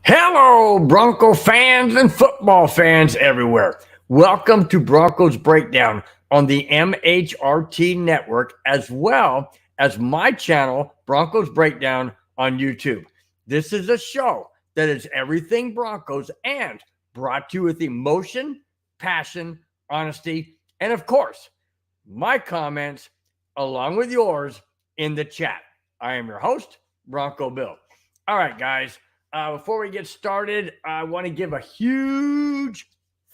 Hello, Bronco fans and football fans everywhere. Welcome to Broncos Breakdown on the MHRT network, as well as my channel, Broncos Breakdown, on YouTube. This is a show that is everything Broncos and brought to you with emotion, passion, honesty, and of course, my comments along with yours in the chat. I am your host, Bronco Bill. All right, guys. Before we get started, I want to give a huge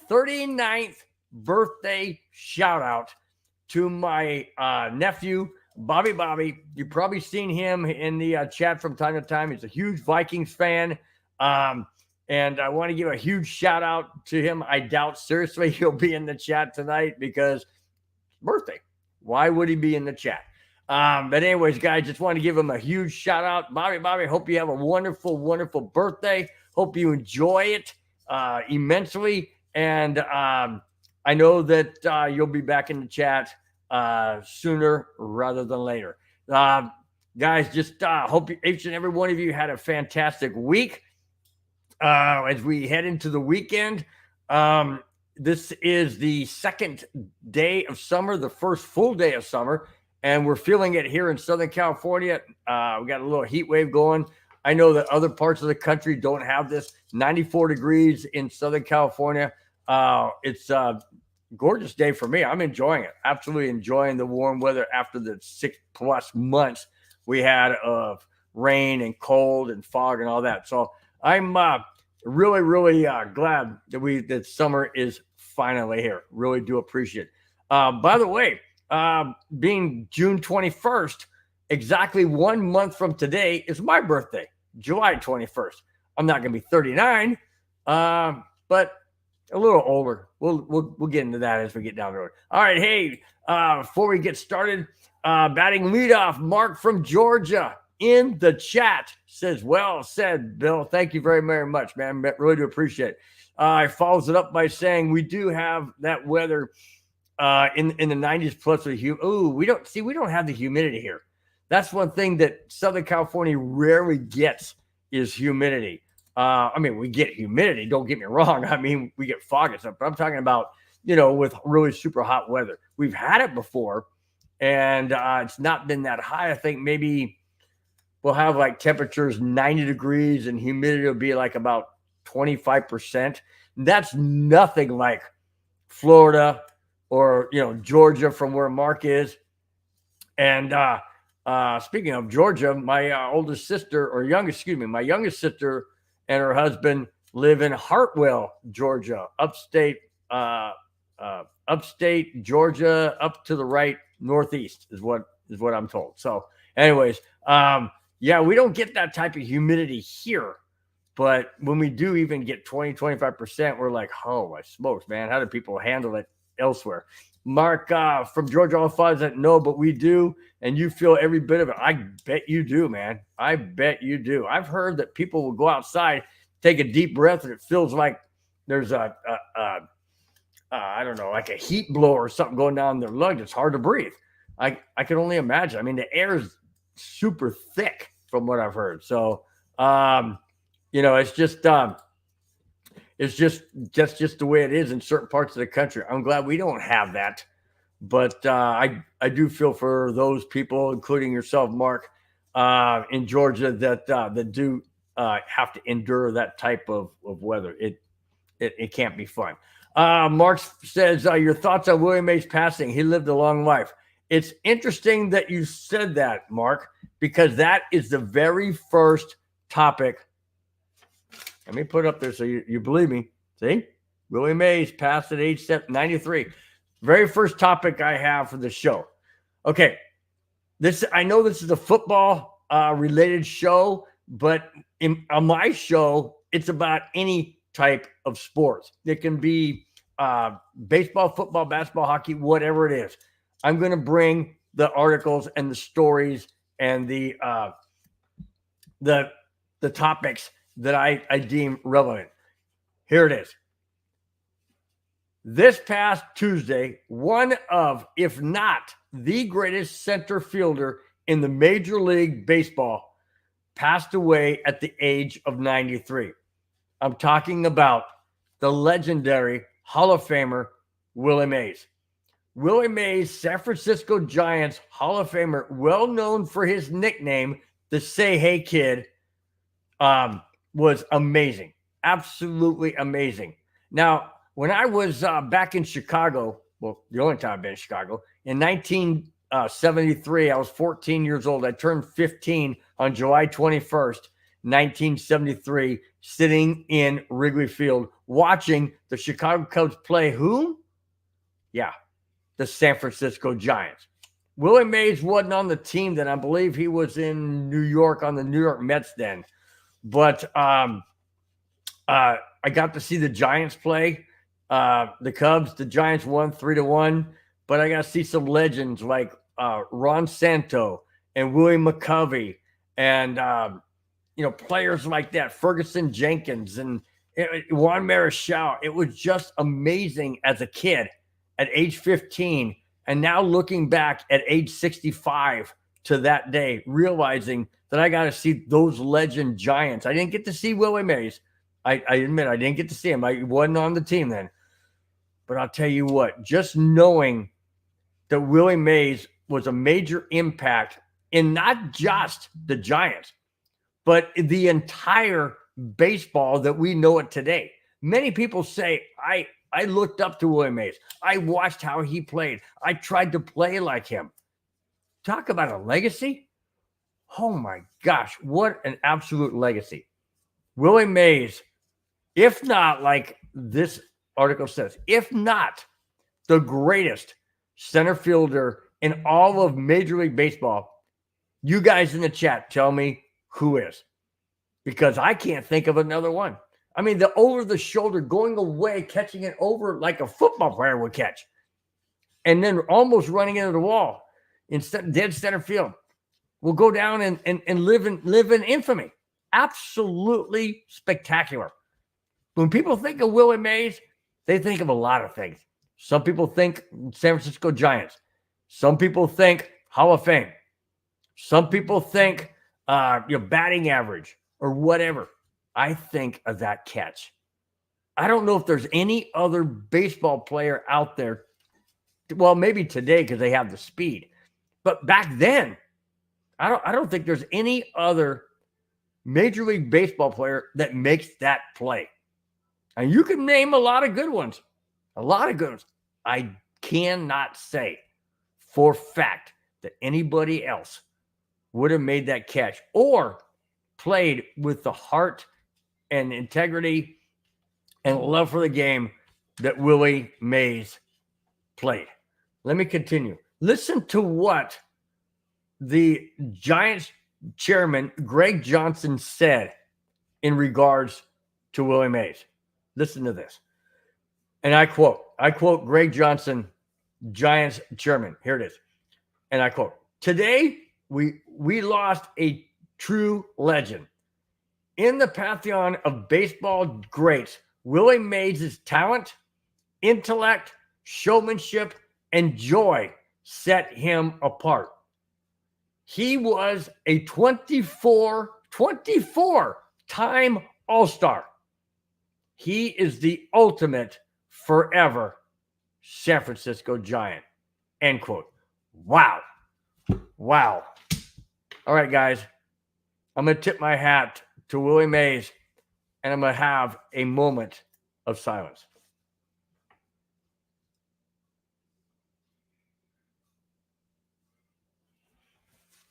39th birthday shout out to my nephew, Bobby. You've probably seen him in the chat from time to time. He's a huge Vikings fan. And I want to give a huge shout out to him. I doubt seriously he'll be in the chat tonight because birthday. Why would he be in the chat? But anyways, guys, just want to give him a huge shout out. Bobby, hope you have a wonderful birthday. Hope you enjoy it immensely. And I know that you'll be back in the chat sooner rather than later. Guys, just hope each and every one of you had a fantastic week. As we head into the weekend, this is the second day of summer, the first full day of summer. And we're feeling it here in Southern California. We got a little heat wave going. I know that other parts of the country don't have this. 94 degrees in Southern California. It's a gorgeous day for me. I'm enjoying it. Absolutely enjoying the warm weather after the 6+ months we had of rain and cold and fog and all that. So I'm really glad that summer is finally here. Really do appreciate it. By the way, being June 21st, exactly 1 month from today is my birthday, July 21st. I'm not going to be 39, but a little older. We'll get into that as we get down the road. All right, hey, before we get started, batting leadoff, Mark from Georgia in the chat says, "Well said, Bill. Thank you very much, man. Really do appreciate it." He follows it up by saying, "We do have that weather." In the 90s plus with we don't have the humidity here. That's one thing that Southern California rarely gets is humidity. We get humidity, don't get me wrong. We get fog and stuff, but I'm talking about, with really super hot weather. We've had it before, and it's not been that high. I think maybe we'll have like temperatures 90 degrees and humidity will be like about 25%. That's nothing like Florida or, Georgia from where Mark is. And speaking of Georgia, my youngest sister and her husband live in Hartwell, Georgia, upstate Georgia, up to the right, northeast is what I'm told. So anyways, we don't get that type of humidity here. But when we do even get 20-25%, we're like, oh, my smokes, man. How do people handle it elsewhere? Mark from Georgia, all five that no, but we do, and you feel every bit of it. I bet you do, man. I bet you do. I've heard that people will go outside, take a deep breath, and it feels like there's I don't know, like a heat blow or something going down their lungs. It's hard to breathe. I can only imagine. The air is super thick from what I've heard. So, it's just that's just the way it is in certain parts of the country. I'm glad we don't have that, but I do feel for those people, including yourself, Mark, in Georgia that do have to endure that type of weather. It can't be fun. Mark says, your thoughts on Willie Mays passing? He lived a long life. It's interesting that you said that, Mark, because that is the very first topic. Let me put it up there so you believe me. See? Willie Mays passed at age 93. Very first topic I have for the show. Okay. I know this is a football related show, but on my show, it's about any type of sports. It can be baseball, football, basketball, hockey, whatever it is. I'm going to bring the articles and the stories and the topics that I deem relevant. Here it is. This past Tuesday, one of, if not the greatest center fielder in the Major League Baseball, passed away at the age of 93. I'm talking about the legendary Hall of Famer, Willie Mays. Willie Mays, San Francisco Giants Hall of Famer, well known for his nickname, the Say Hey Kid, was amazing. Absolutely amazing. Now, when I was back in Chicago, well, the only time I've been in Chicago, in 1973, I was 14 years old. I turned 15 on July 21st, 1973, sitting in Wrigley Field watching the Chicago Cubs play whom? Yeah, the San Francisco Giants. Willie Mays wasn't on the team then. I believe he was in New York on the New York Mets then. But I got to see the Giants play. The Cubs, the Giants won 3-1. But I got to see some legends like Ron Santo and Willie McCovey and players like that, Ferguson Jenkins and Juan Marichal. It was just amazing as a kid at age 15, and now looking back at age 65 to that day, realizing that I got to see those legend Giants. I didn't get to see Willie Mays. I admit I didn't get to see him. I wasn't on the team then. But I'll tell you what, just knowing that Willie Mays was a major impact in not just the Giants, but the entire baseball that we know it today. Many people say, I looked up to Willie Mays. I watched how he played. I tried to play like him. Talk about a legacy. Oh my gosh, what an absolute legacy. Willie Mays, if not, like this article says, if not the greatest center fielder in all of Major League Baseball, you guys in the chat tell me who is. Because I can't think of another one. I mean, the over-the-shoulder, going away, catching it over like a football player would catch. And then almost running into the wall instead dead center field. Will go down and live in infamy. Absolutely spectacular. When people think of Willie Mays, they think of a lot of things. Some people think San Francisco Giants. Some people think Hall of Fame. Some people think batting average or whatever. I think of that catch. I don't know if there's any other baseball player out there. Well, maybe today because they have the speed. But back then, I don't think there's any other Major League Baseball player that makes that play. And you can name a lot of good ones. A lot of good ones. I cannot say for fact that anybody else would have made that catch or played with the heart and integrity and love for the game that Willie Mays played. Let me continue. Listen to what the Giants chairman, Greg Johnson, said in regards to Willie Mays. Listen to this. And I quote Greg Johnson, Giants chairman. Here it is. And I quote, "Today, we lost a true legend. In the pantheon of baseball greats, Willie Mays' talent, intellect, showmanship, and joy set him apart. He was a 24-time All-Star. He is the ultimate forever San Francisco Giant." End quote. Wow. Wow. All right, guys. I'm going to tip my hat to Willie Mays, and I'm going to have a moment of silence.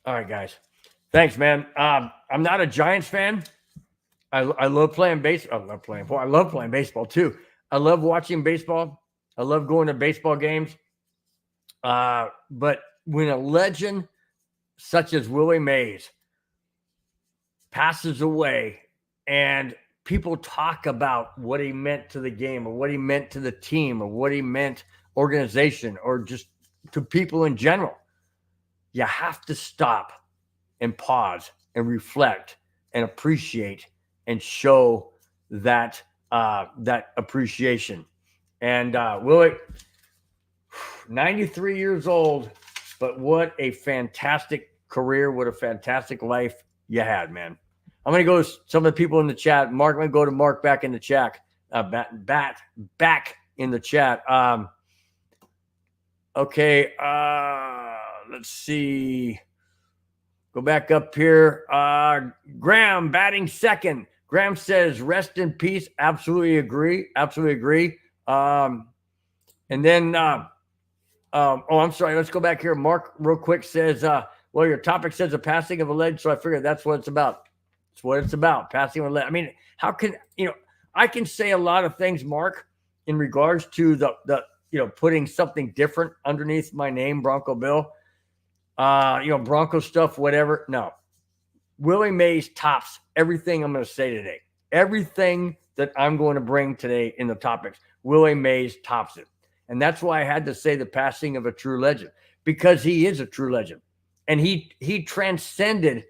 All right, guys. Thanks, man. I'm not a Giants fan. I love playing baseball. I love playing baseball too. I love watching baseball. I love going to baseball games. But when a legend such as Willie Mays passes away and people talk about what he meant to the game or what he meant to the team or what he meant organization or just to people in general, you have to stop and pause and reflect and appreciate and show that appreciation. And Willie, 93 years old, but what a fantastic career, what a fantastic life you had, man. I'm going to go to some of the people in the chat. Mark, I'm going to go to Mark back in the chat. Back in the chat. Okay. Let's see. Go back up here. Graham batting second. Graham says, rest in peace. Absolutely agree. Absolutely agree. And then, I'm sorry. Let's go back here. Mark real quick says, well, your topic says the passing of a legend. So I figured that's what it's about. It's what it's about. Passing of a legend. I mean, how can, I can say a lot of things, Mark, in regards to the putting something different underneath my name, Bronco Bill, Bronco stuff, whatever. No, Willie Mays tops everything I'm going to say today. Everything that I'm going to bring today in the topics, Willie Mays tops it. And that's why I had to say the passing of a true legend, because he is a true legend. And he transcended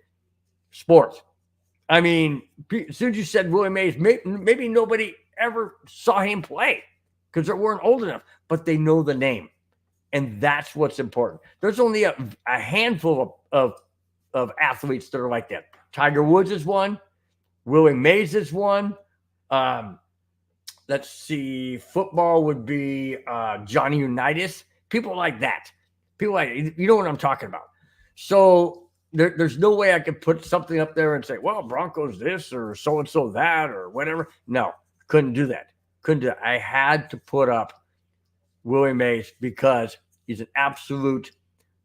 sports. I mean, as soon as you said Willie Mays, maybe nobody ever saw him play because they weren't old enough, but they know the name. And that's what's important. There's only a handful of athletes that are like that. Tiger Woods is one. Willie Mays is one. Let's see. Football would be Johnny Unitas. People like that. People like, you know what I'm talking about. So there's no way I could put something up there and say, well, Broncos this or so-and-so that or whatever. No, couldn't do that. I had to put up Willie Mays because he's an absolute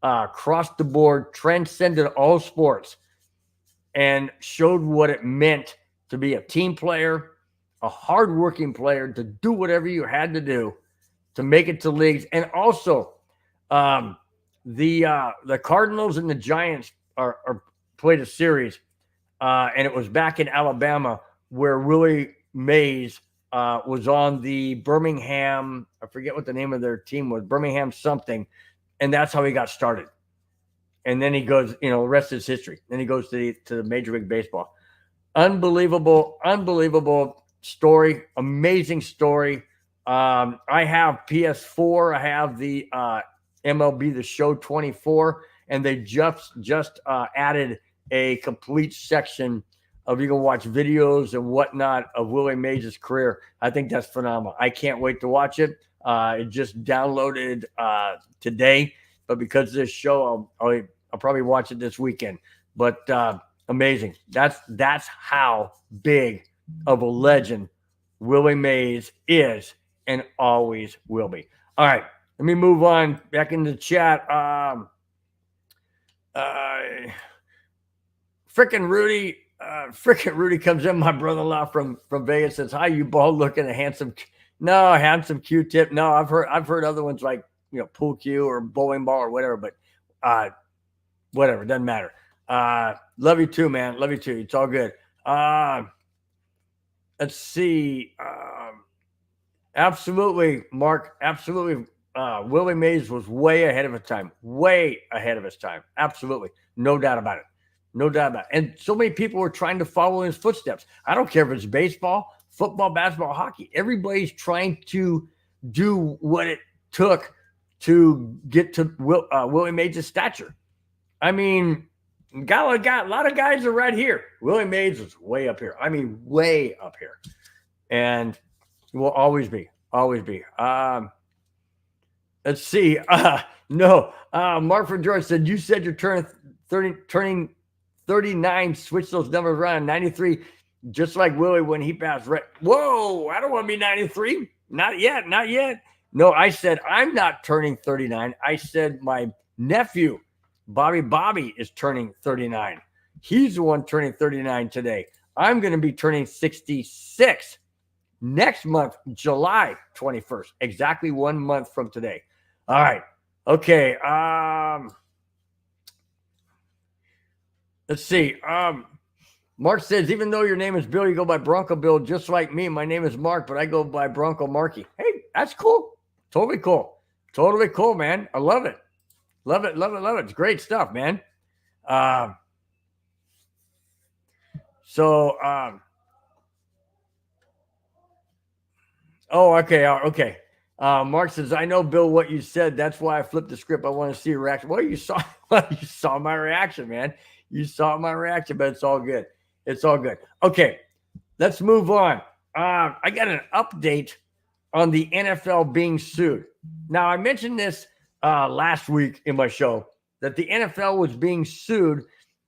across-the-board, transcended all sports, and showed what it meant to be a team player, a hardworking player, to do whatever you had to do to make it to leagues. And also, the Cardinals and the Giants are played a series, and it was back in Alabama where Willie Mays was on the Birmingham. I forget what the name of their team was, Birmingham something, and that's how he got started. And then he goes, the rest is history. Then he goes to the Major League Baseball. Unbelievable story, amazing story. I have PS4. I have the MLB The Show 24, and they just added a complete section of, you can watch videos and whatnot of Willie Mays' career. I think that's phenomenal. I can't wait to watch it. It just downloaded today, but because of this show, I'll probably watch it this weekend. But amazing. That's how big of a legend Willie Mays is and always will be. All right, let me move on back into the chat. Frickin' Rudy comes in, my brother-in-law from Vegas, says, hi, you bald looking and handsome. No, handsome Q-tip. No, I've heard other ones like, pool cue or bowling ball or whatever, but whatever, doesn't matter. Love you too, man. Love you too. It's all good. Let's see. Absolutely, Mark. Absolutely. Willie Mays was way ahead of his time. Way ahead of his time. Absolutely. No doubt about it. No doubt about it. And so many people were trying to follow in his footsteps. I don't care if it's baseball, football, basketball, hockey. Everybody's trying to do what it took to get to Willie Mays' stature. I mean, got a lot of guys are right here. Willie Mays was way up here. I mean, way up here. And will always be. Always be. Let's see. Mark from George said, you said you're turning 39, switch those numbers around. 93, just like Willie when he passed. Whoa, I don't want to be 93. Not yet. No, I said I'm not turning 39. I said my nephew, Bobby is turning 39. He's the one turning 39 today. I'm going to be turning 66 next month, July 21st, exactly 1 month from today. All right. Okay. Let's see. Mark says, even though your name is Bill, you go by Bronco Bill, just like me. My name is Mark, but I go by Bronco Marky. Hey, that's cool. Totally cool. Totally cool, man. I love it. Love it. It's great stuff, man. Okay. Mark says, I know, Bill, what you said. That's why I flipped the script. I want to see your reaction. Well, you saw my reaction, man. You saw my reaction, but it's all good. It's all good. Okay, let's move on. I got an update on the NFL being sued. Now, I mentioned this last week in my show that the NFL was being sued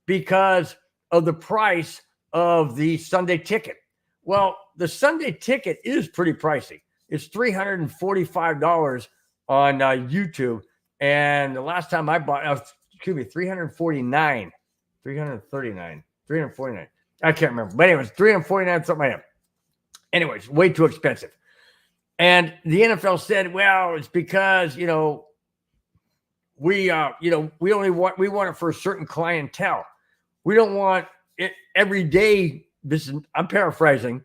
because of the price of the Sunday ticket. Well, the Sunday ticket is pretty pricey. It's $345 on YouTube. And the last time I bought, $349, $349. I can't remember. But anyways, $349, something like that. Anyways, way too expensive. And the NFL said, well, it's because, we want it for a certain clientele. We don't want it every day. I'm paraphrasing,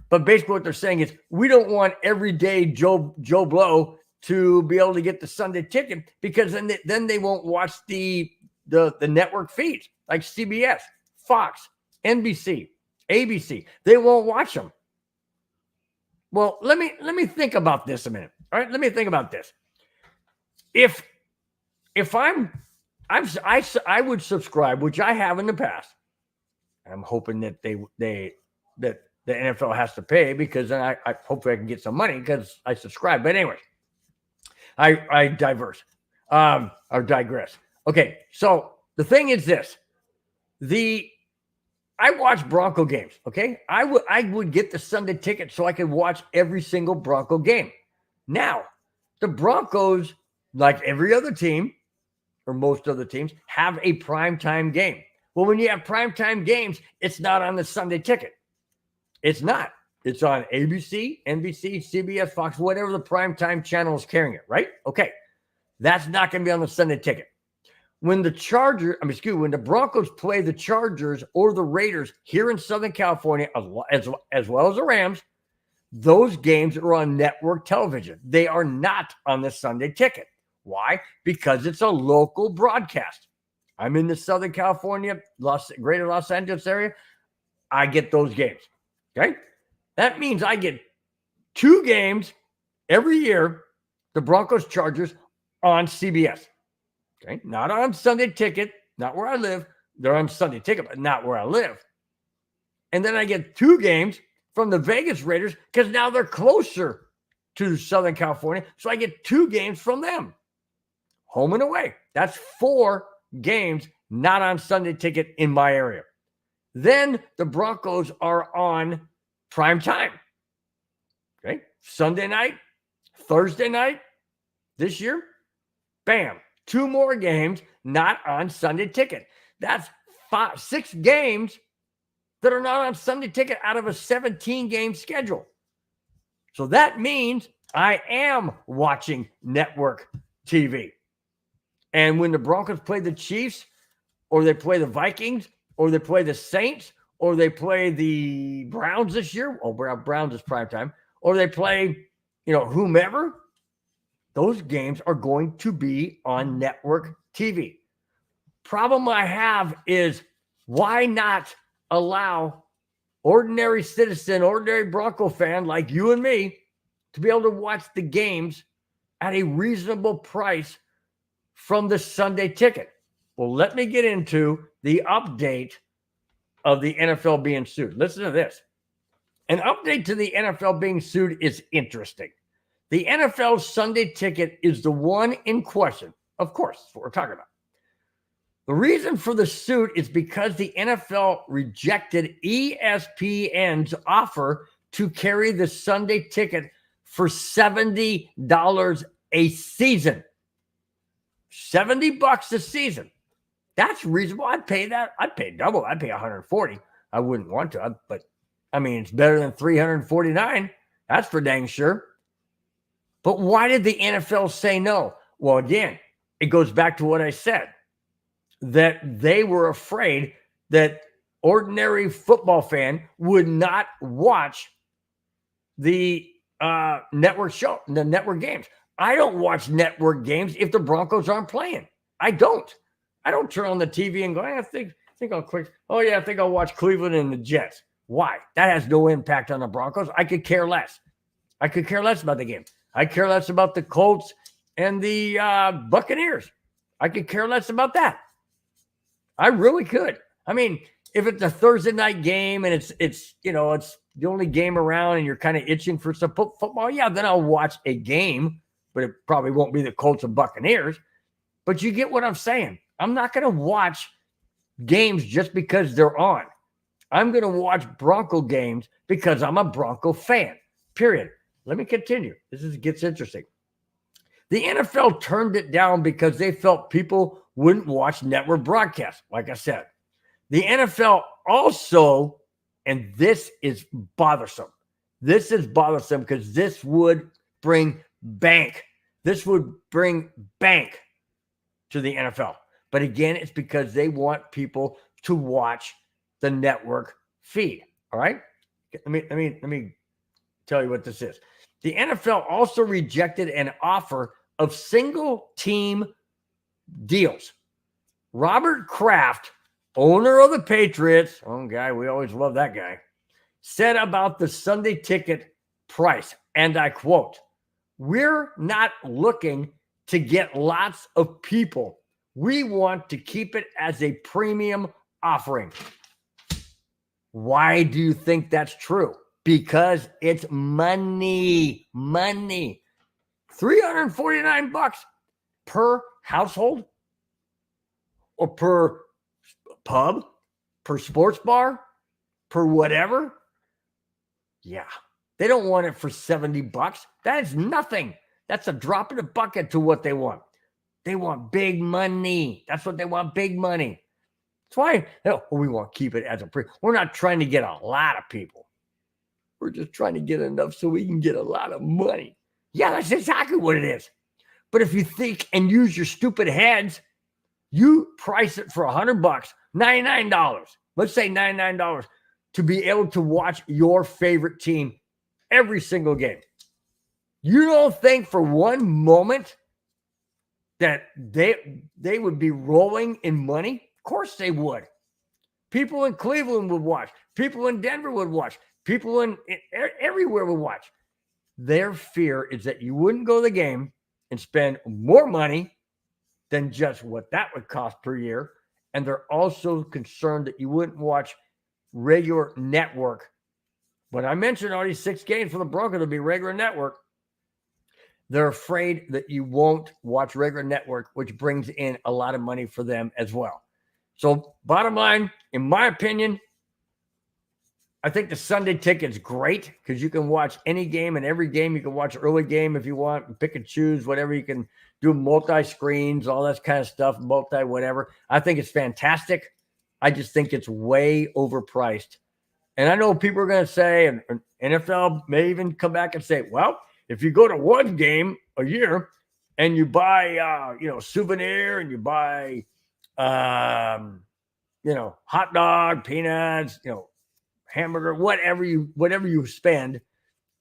but basically what they're saying is we don't want everyday Joe Blow to be able to get the Sunday ticket, because then they won't watch the network feeds like CBS, Fox, NBC, ABC. They won't watch them. Well, let me think about this a minute. All right, let me think about this. If I would subscribe, which I have in the past. I'm hoping that that the NFL has to pay, because then I hopefully I can get some money because I subscribe. But anyway, I digress. Okay, so the thing is this: I watch Bronco games. Okay, I would get the Sunday ticket so I could watch every single Bronco game. Now, the Broncos, like every other team or most other teams, have a primetime game. Well, when you have primetime games, it's not on the Sunday ticket. It's not. It's on ABC, NBC, CBS, Fox, whatever the primetime channel is carrying it, right? Okay. That's not going to be on the Sunday ticket. When the Broncos play the Chargers or the Raiders here in Southern California, as well as the Rams, those games are on network television. They are not on the Sunday ticket. Why? Because it's a local broadcast. I'm in the Southern California, greater Los Angeles area. I get those games. Okay? That means I get 2 games every year, the Broncos Chargers on CBS. Okay? Not on Sunday ticket, not where I live. They're on Sunday ticket, but not where I live. And then I get 2 games from the Vegas Raiders because now they're closer to Southern California. So I get 2 games from them. Home and away. That's 4 games not on Sunday ticket in my area. Then the Broncos are on prime time. Okay. Sunday night, Thursday night this year, bam, 2 more games not on Sunday ticket. That's 6 games that are not on Sunday ticket out of a 17-game schedule. So that means I am watching network TV. And when the Broncos play the Chiefs, or they play the Vikings, or they play the Saints, or they play the Browns this year, Browns is primetime, or they play, whomever, those games are going to be on network TV. Problem I have is, why not allow ordinary citizen, ordinary Bronco fan like you and me to be able to watch the games at a reasonable price from the Sunday ticket? Well, let me get into the update of the NFL being sued. Listen to this. An update to the NFL being sued is interesting. The NFL's Sunday ticket is the one in question. Of course, that's what we're talking about. The reason for the suit is because the NFL rejected ESPN's offer to carry the Sunday ticket for $70 a season. $70 a season. That's reasonable. I'd pay that. I'd pay double. I'd pay $140. I wouldn't want to, but it's better than $349. That's for dang sure. But why did the NFL say no? Well, again, it goes back to what I said, that they were afraid that ordinary football fan would not watch the network show, the network games. I don't watch network games if the Broncos aren't playing. I don't turn on the TV and go, I think I'll quick. Oh yeah, I think I'll watch Cleveland and the Jets. Why? That has no impact on the Broncos. I could care less. I could care less about the game. I care less about the Colts and the Buccaneers. I could care less about that. I really could. if it's a Thursday night game and it's it's the only game around and you're kind of itching for some football, yeah, then I'll watch a game, but it probably won't be the Colts and Buccaneers. But you get what I'm saying. I'm not going to watch games just because they're on. I'm going to watch Bronco games because I'm a Bronco fan, period. Let me continue. Gets interesting. The NFL turned it down because they felt people wouldn't watch network broadcasts, like I said. The NFL also, and this is bothersome. This is bothersome because this would bring bank. This would bring bank to the NFL. But again, it's because they want people to watch the network feed. All right? Let me tell you what this is. The NFL also rejected an offer of single team deals. Robert Kraft, owner of the Patriots, guy, we always love that guy, said about the Sunday ticket price, and I quote, "We're not looking to get lots of people. We want to keep it as a premium offering." Why do you think that's true? Because it's money. $349 per household or per pub, per sports bar, per whatever. Yeah. They don't want it for $70. That is nothing. That's a drop in the bucket to what they want. They want big money. That's what they want, big money. That's why we want to keep it as a we're not trying to get a lot of people. We're just trying to get enough so we can get a lot of money. Yeah, that's exactly what it is. But if you think and use your stupid heads, you price it for $100, $99. Let's say $99 to be able to watch your favorite team every single game. You don't think for one moment that they would be rolling in money? Of course they would. People in Cleveland would watch. People in Denver would watch. People in everywhere would watch. Their fear is that you wouldn't go to the game and spend more money than just what that would cost per year. And they're also concerned that you wouldn't watch regular network. When I mentioned all these 6 games for the Broncos to be regular network, they're afraid that you won't watch regular network, which brings in a lot of money for them as well. So bottom line, in my opinion, I think the Sunday ticket's great because you can watch any game, and every game you can watch early game if you want, pick and choose, whatever. You can do multi-screens, all that kind of stuff, multi-whatever. I think it's fantastic. I just think it's way overpriced. And I know people are going to say, and NFL may even come back and say, well, if you go to one game a year and you buy, souvenir and you buy, hot dog, peanuts, hamburger, whatever you spend,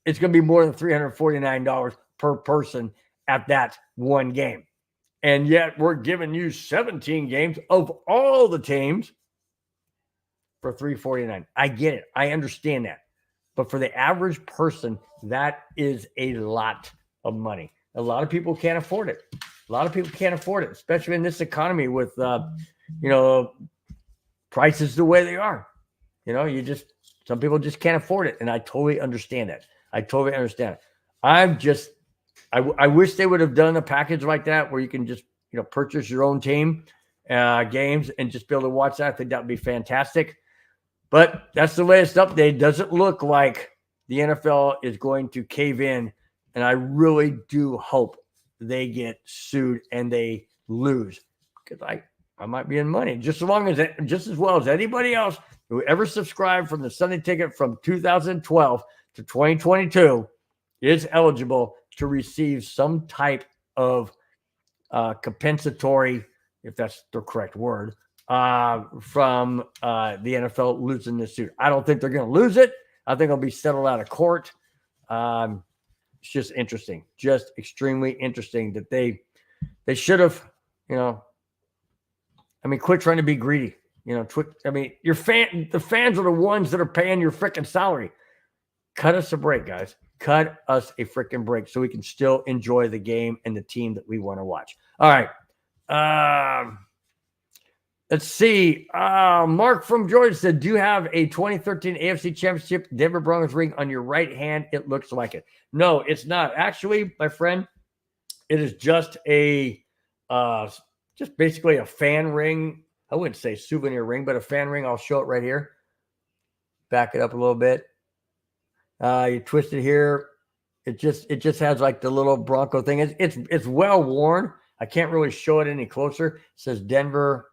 it's going to be more than $349 per person at that one game. And yet we're giving you 17 games of all the teams for $349. I get it. I understand that. But for the average person, that is a lot of money. A lot of people can't afford it. Especially in this economy with, prices the way they are. Some people just can't afford it. And I totally understand that. I wish they would have done a package like that where you can just, purchase your own team games and just be able to watch that. I think that would be fantastic. But that's the latest update. Doesn't look like the NFL is going to cave in. And I really do hope they get sued and they lose, because I might be in money just as well as anybody else who ever subscribed from the Sunday ticket from 2012 to 2022 is eligible to receive some type of compensatory, if that's the correct word, from the NFL losing this suit. I don't think they're going to lose it. I think it'll be settled out of court. It's just interesting, just extremely interesting that they should have, quit trying to be greedy. The fans are the ones that are paying your freaking salary. Cut us a break, guys. Cut us a freaking break so we can still enjoy the game and the team that we want to watch. All right. Let's see. Mark from Georgia said, do you have a 2013 AFC Championship Denver Broncos ring on your right hand? It looks like it. No, it's not. Actually, my friend, it is just just basically a fan ring. I wouldn't say souvenir ring, but a fan ring. I'll show it right here. Back it up a little bit. You twist it here. It just has like the little Bronco thing. It's well worn. I can't really show it any closer. It says Denver.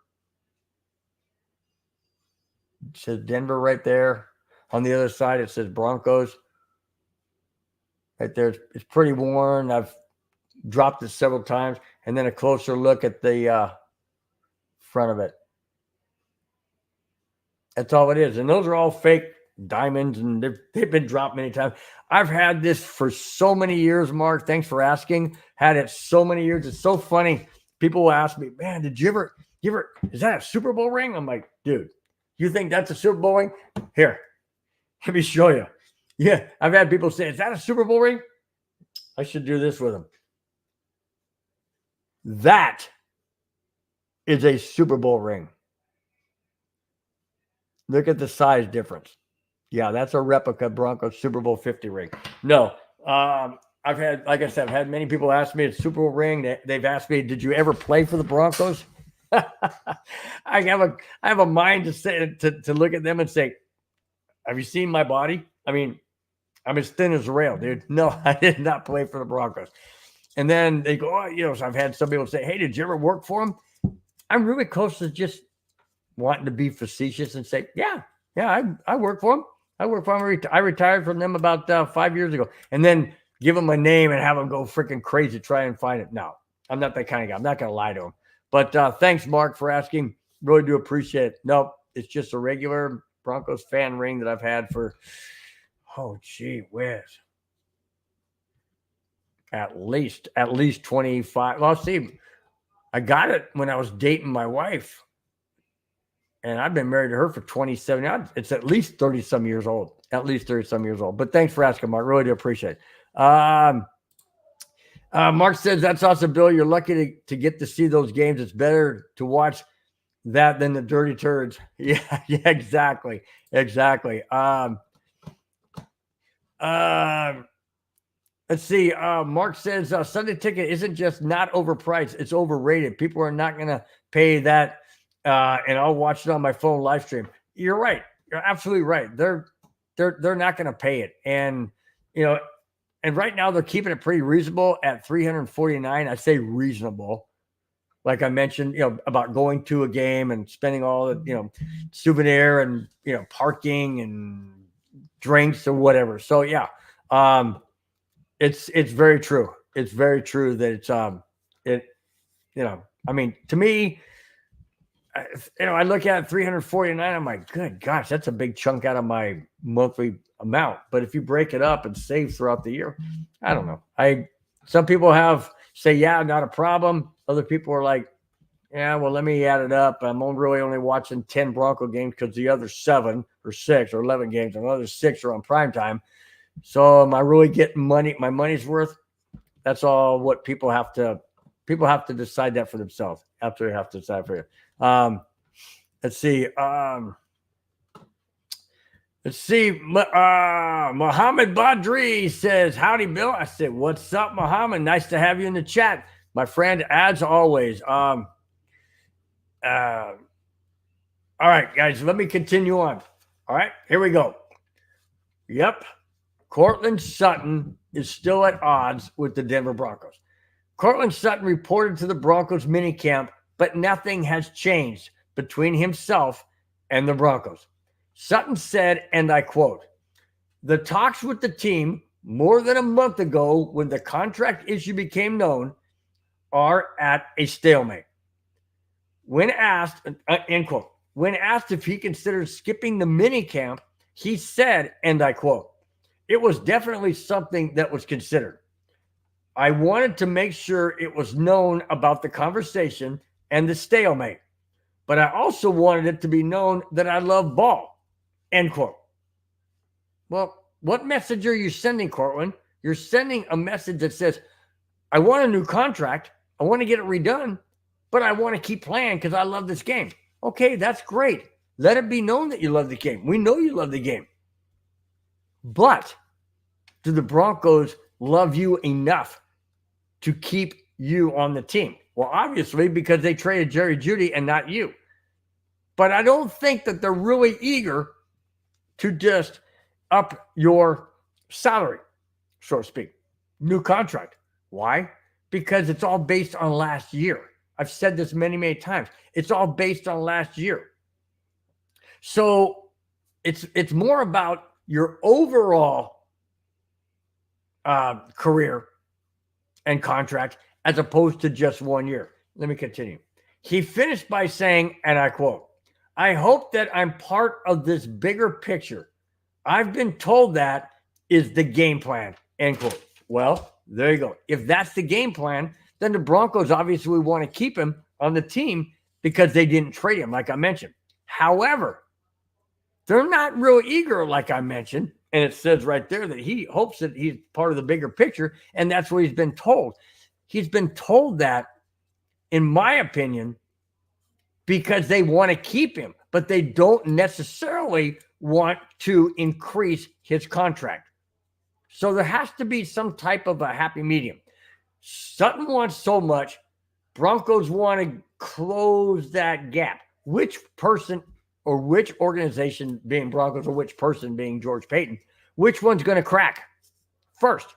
It says Denver right there. On the other side, it says Broncos. Right there, it's pretty worn. I've dropped it several times. And then a closer look at the front of it. That's all it is. And those are all fake diamonds, and they've been dropped many times. I've had this for so many years, Mark. Thanks for asking. Had it so many years. It's so funny. People will ask me, man, did you ever, is that a Super Bowl ring? I'm like, dude, you think that's a Super Bowl ring? Here, let me show you. Yeah, I've had people say, is that a Super Bowl ring? I should do this with them. That is a Super Bowl ring. Look at the size difference. Yeah, that's a replica Broncos Super Bowl 50 ring. No, I've had, like I said, I've had many people ask me, it's Super Bowl ring. They've asked me, did you ever play for the Broncos? I have a mind to say to look at them and say, have you seen my body? I mean, I'm as thin as a rail, dude. No, I did not play for the Broncos. And then they go, oh, so I've had some people say, hey, did you ever work for them? I'm really close to just wanting to be facetious and say, yeah, I work for them. I work for them. I retired from them about 5 years ago. And then give them a name and have them go freaking crazy to try and find it. No, I'm not that kind of guy. I'm not going to lie to them. But thanks, Mark, for asking. Really do appreciate it. Nope, it's just a regular Broncos fan ring that I've had for, oh, gee whiz. At least 25. Well, see, I got it when I was dating my wife. And I've been married to her for 27 years. It's at least 30-some years old. At least 30-some years old. But thanks for asking, Mark. Really do appreciate it. Mark says, that's awesome, Bill. You're lucky to get to see those games. It's better to watch that than the dirty turds. Yeah, exactly. Let's see. Mark says, Sunday ticket isn't just not overpriced. It's overrated. People are not going to pay that. And I'll watch it on my phone live stream. You're right. You're absolutely right. They're not going to pay it. And, and right now they're keeping it pretty reasonable at $349. I say reasonable. Like I mentioned, about going to a game and spending all the, souvenir and, parking and drinks or whatever. So yeah, it's very true. It's very true that it's, I mean, to me, I look at 349. I'm like, good gosh, that's a big chunk out of my monthly amount. But if you break it up and save throughout the year, I don't know. Some people say, yeah, not a problem. Other people are like, yeah, well, let me add it up. I'm really only watching 10 Bronco games because the other 7 or 6 or 11 games, and another 6 are on prime time. So am I really getting my money's worth? That's all what people have to decide that for themselves. Absolutely have to decide for you. Let's see. Muhammad Badri says, howdy, Bill. I said, what's up, Muhammad? Nice to have you in the chat, my friend, as always. All right, guys, let me continue on. All right, here we go. Yep. Courtland Sutton is still at odds with the Denver Broncos. Courtland Sutton reported to the Broncos minicamp, but nothing has changed between himself and the Broncos. Sutton said, and I quote, the talks with the team more than a month ago when the contract issue became known are at a stalemate. When asked, end quote, when asked if he considered skipping the minicamp, he said, and I quote, it was definitely something that was considered. I wanted to make sure it was known about the conversation and the stalemate, but I also wanted it to be known that I love ball, end quote. Well, what message are you sending, Courtland? You're sending a message that says, I want a new contract. I want to get it redone, but I want to keep playing because I love this game. Okay, that's great. Let it be known that you love the game. We know you love the game. But do the Broncos love you enough to keep you on the team? Well, obviously, because they traded Jerry Jeudy and not you. But I don't think that they're really eager to just up your salary, so to speak. New contract. Why? Because it's all based on last year. I've said this many, many times. It's all based on last year. So it's more about your overall career and contract as opposed to just 1 year. Let me continue. He finished by saying, and I quote, "I hope that I'm part of this bigger picture. I've been told that is the game plan," end quote. Well, there you go. If that's the game plan, then the Broncos obviously want to keep him on the team because they didn't trade him, like I mentioned. However, they're not real eager, like I mentioned, and it says right there that he hopes that he's part of the bigger picture, and that's what he's been told. He's been told that, in my opinion, because they want to keep him, but they don't necessarily want to increase his contract. So there has to be some type of a happy medium. Sutton wants so much. Broncos want to close that gap. Which person or which organization, being Broncos, or which person, being George Paton, which one's going to crack first?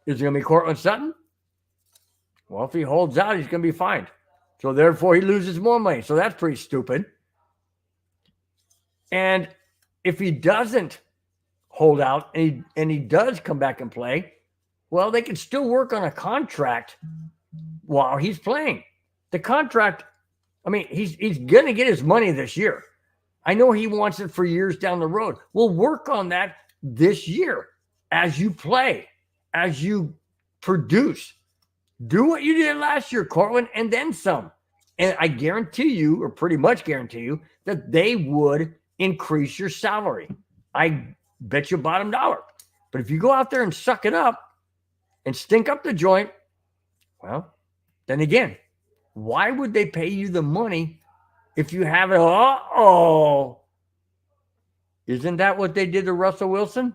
Is it going to be Courtland Sutton? Well, if he holds out, he's going to be fined. So therefore, he loses more money. So that's pretty stupid. And if he doesn't hold out and he does come back and play, well, they can still work on a contract while he's playing. The contract, I mean, he's going to get his money this year. I know he wants it for years down the road. We'll work on that this year as you play, as you produce. Do what you did last year, Cortland, and then some. And I guarantee you, or pretty much guarantee you, that they would increase your salary. I bet you bottom dollar. But if you go out there and suck it up and stink up the joint, well, then again, why would they pay you the money if you have it? Isn't that what they did to Russell Wilson?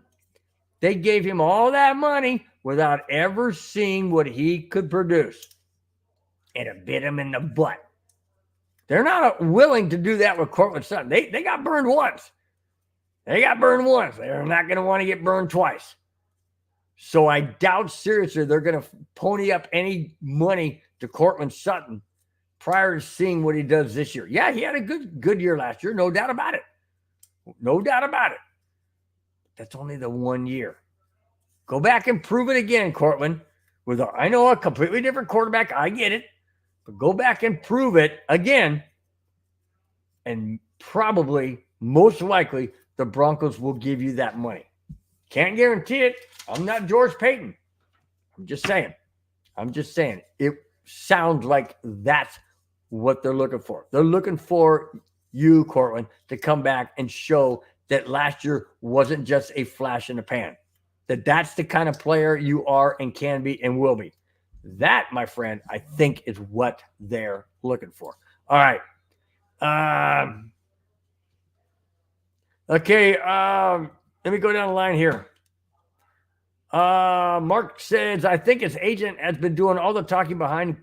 They gave him all that money without ever seeing what he could produce. And it bit him in the butt. They're not willing to do that with Courtland Sutton. They got burned once. They got burned once. They're not going to want to get burned twice. So I doubt seriously they're going to pony up any money to Courtland Sutton prior to seeing what he does this year. Yeah, he had a good year last year. No doubt about it. No doubt about it. That's only the 1 year. Go back and prove it again, Courtland. I know a completely different quarterback. I get it. But go back and prove it again. And probably, most likely, the Broncos will give you that money. Can't guarantee it. I'm not George Paton. I'm just saying. It sounds like that's what they're looking for. They're looking for you, Courtland, to come back and show that last year wasn't just a flash in the pan. That's the kind of player you are and can be and will be. That, my friend, I think is what they're looking for. All right. Okay. Let me go down the line here. Mark says, I think his agent has been doing all the talking behind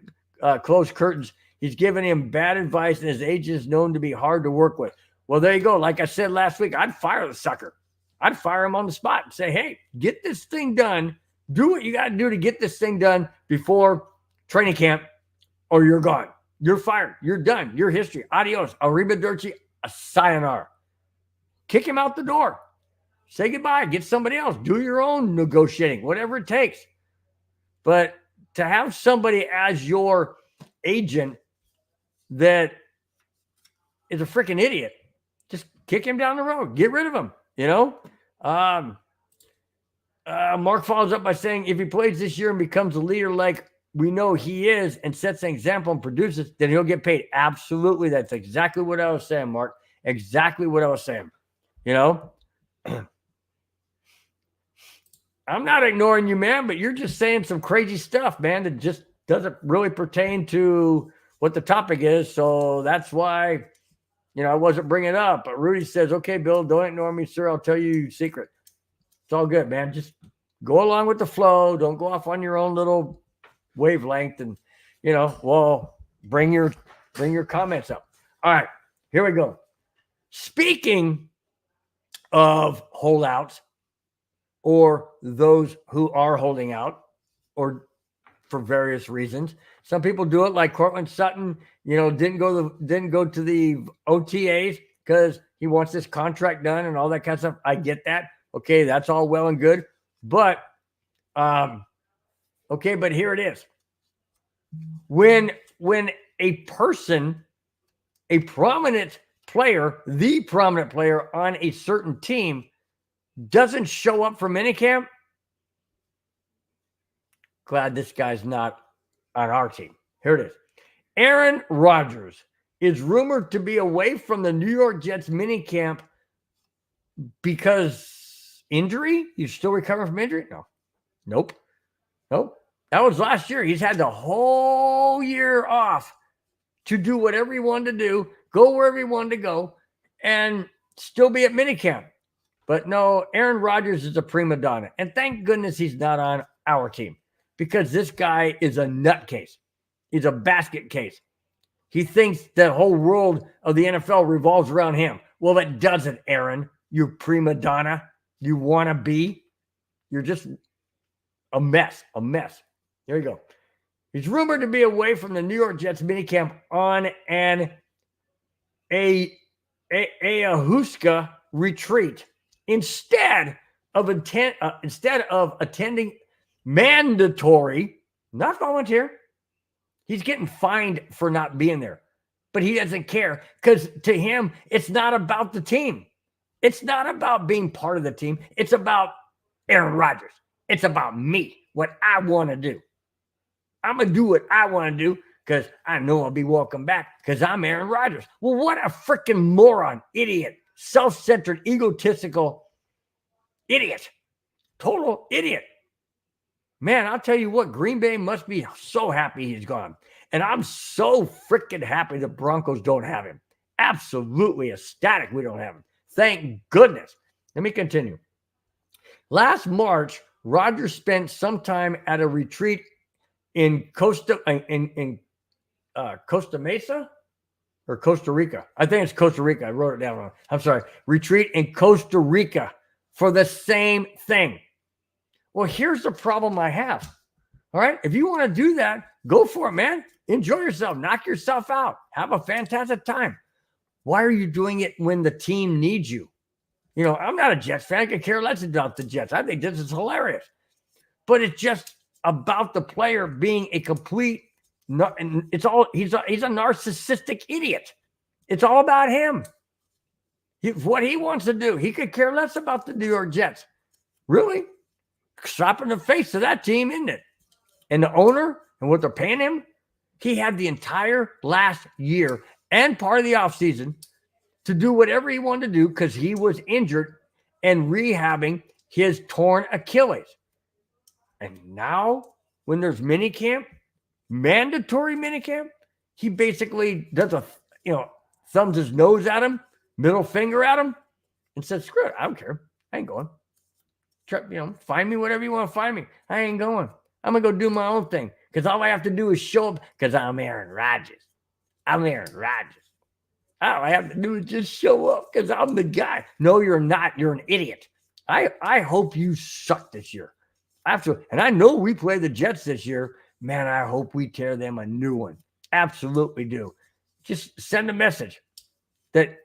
closed curtains. He's giving him bad advice, and his agent is known to be hard to work with. Well, there you go. Like I said last week, I'd fire the sucker. I'd fire him on the spot and say, hey, get this thing done. Do what you got to do to get this thing done before training camp, or you're gone. You're fired. You're done. You're history. Adios. Arrivederci. Sayonara. Kick him out the door. Say goodbye. Get somebody else. Do your own negotiating, whatever it takes. But to have somebody as your agent that is a freaking idiot, just kick him down the road. Get rid of him, you know? Mark follows up by saying, if he plays this year and becomes a leader like we know he is and sets an example and produces, then he'll get paid. Absolutely. That's exactly what I was saying, Mark. Exactly what I was saying. You know? I'm not ignoring you, man, but you're just saying some crazy stuff, man, that just doesn't really pertain to what the topic is. So that's why I wasn't bringing it up, but Rudy says, okay, Bill, don't ignore me, sir. I'll tell you secret. It's all good, man. Just go along with the flow. Don't go off on your own little wavelength and, bring your comments up. All right, here we go. Speaking of holdouts or those who are holding out or for various reasons, some people do it like Cortland Sutton, didn't go to the OTAs because he wants this contract done and all that kind of stuff. I get that. Okay, that's all well and good. But, but here it is. When a person, a prominent player, the prominent player on a certain team doesn't show up for minicamp, glad this guy's not on our team. Here it is. Aaron Rodgers is rumored to be away from the New York Jets minicamp because injury? He's still recovering from injury? No. Nope. That was last year. He's had the whole year off to do whatever he wanted to do, go wherever he wanted to go, and still be at minicamp. But no, Aaron Rodgers is a prima donna. And thank goodness he's not on our team because this guy is a nutcase. He's a basket case. He thinks the whole world of the NFL revolves around him. Well, it doesn't, Aaron. You prima donna. You want to be. You're just a mess. There you go. He's rumored to be away from the New York Jets minicamp on an ayahuasca retreat instead of attending mandatory, not volunteer. He's getting fined for not being there, but he doesn't care because to him, it's not about the team. It's not about being part of the team. It's about Aaron Rodgers. It's about me, what I want to do. I'm going to do what I want to do because I know I'll be welcome back because I'm Aaron Rodgers. Well, what a freaking moron, idiot, self-centered, egotistical idiot, total idiot. Man, I'll tell you what, Green Bay must be so happy he's gone. And I'm so freaking happy the Broncos don't have him. Absolutely ecstatic we don't have him. Thank goodness. Let me continue. Last March, Rodgers spent some time at a retreat in Costa Mesa or Costa Rica. I think it's Costa Rica. I wrote it down wrong. I'm sorry. Retreat in Costa Rica for the same thing. Well, here's the problem I have. All right. If you want to do that, go for it, man. Enjoy yourself. Knock yourself out. Have a fantastic time. Why are you doing it when the team needs you? I'm not a Jets fan. I could care less about the Jets. I think this is hilarious. But it's just about the player being a complete, he's a narcissistic idiot. It's all about him. What he wants to do. He could care less about the New York Jets. Really? Slap in the face of that team, isn't it? And the owner and what they're paying him, he had the entire last year and part of the offseason to do whatever he wanted to do because he was injured and rehabbing his torn Achilles. And now, when there's minicamp, mandatory minicamp, he basically does thumbs his nose at him, middle finger at him, and says, screw it, I don't care. I ain't going. Find me whatever you want to find me. I ain't going. I'm going to go do my own thing because all I have to do is show up because I'm Aaron Rodgers. All I have to do is just show up because I'm the guy. No, you're not. You're an idiot. I hope you suck this year. And I know we play the Jets this year. Man, I hope we tear them a new one. Absolutely do. Just send a message that,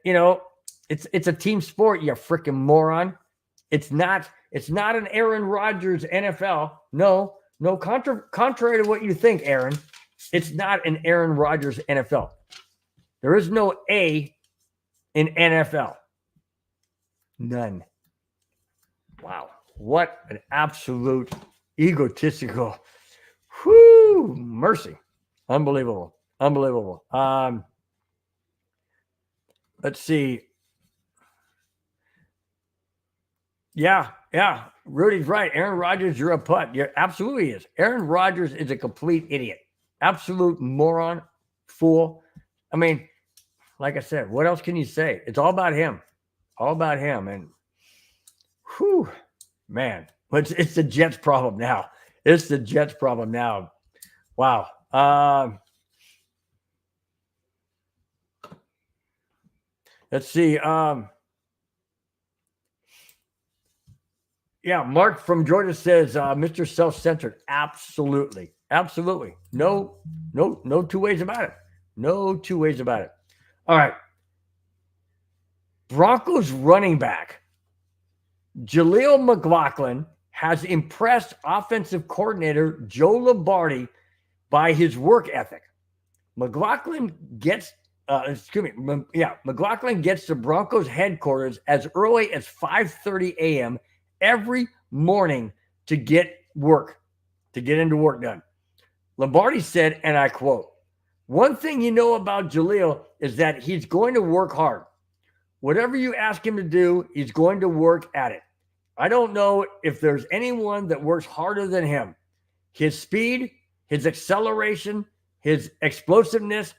it's a team sport, you freaking moron. It's not an Aaron Rodgers NFL. No, contrary to what you think, Aaron, it's not an Aaron Rodgers NFL. There is no A in NFL. None. Wow. What an absolute egotistical, mercy. Unbelievable. Let's see. Yeah. Rudy's right. Aaron Rodgers, you're a putt. You absolutely is. Aaron Rodgers is a complete idiot. Absolute moron, fool. I mean, like I said, what else can you say? It's all about him. All about him. And whew, man, it's the Jets' problem now. It's the Jets' problem now. Wow. Let's see. Yeah, Mark from Georgia says, Mr. Self-Centered. Absolutely. Absolutely. No two ways about it. No two ways about it. All right. Broncos running back Jaleel McLaughlin has impressed offensive coordinator Joe Lombardi by his work ethic. McLaughlin gets McLaughlin gets to Broncos headquarters as early as 5:30 a.m. every morning to get into work done. Lombardi said, and I quote, "One thing you know about Jaleel is that he's going to work hard. Whatever you ask him to do, he's going to work at it. I don't know if there's anyone that works harder than him. His speed, his acceleration, his explosiveness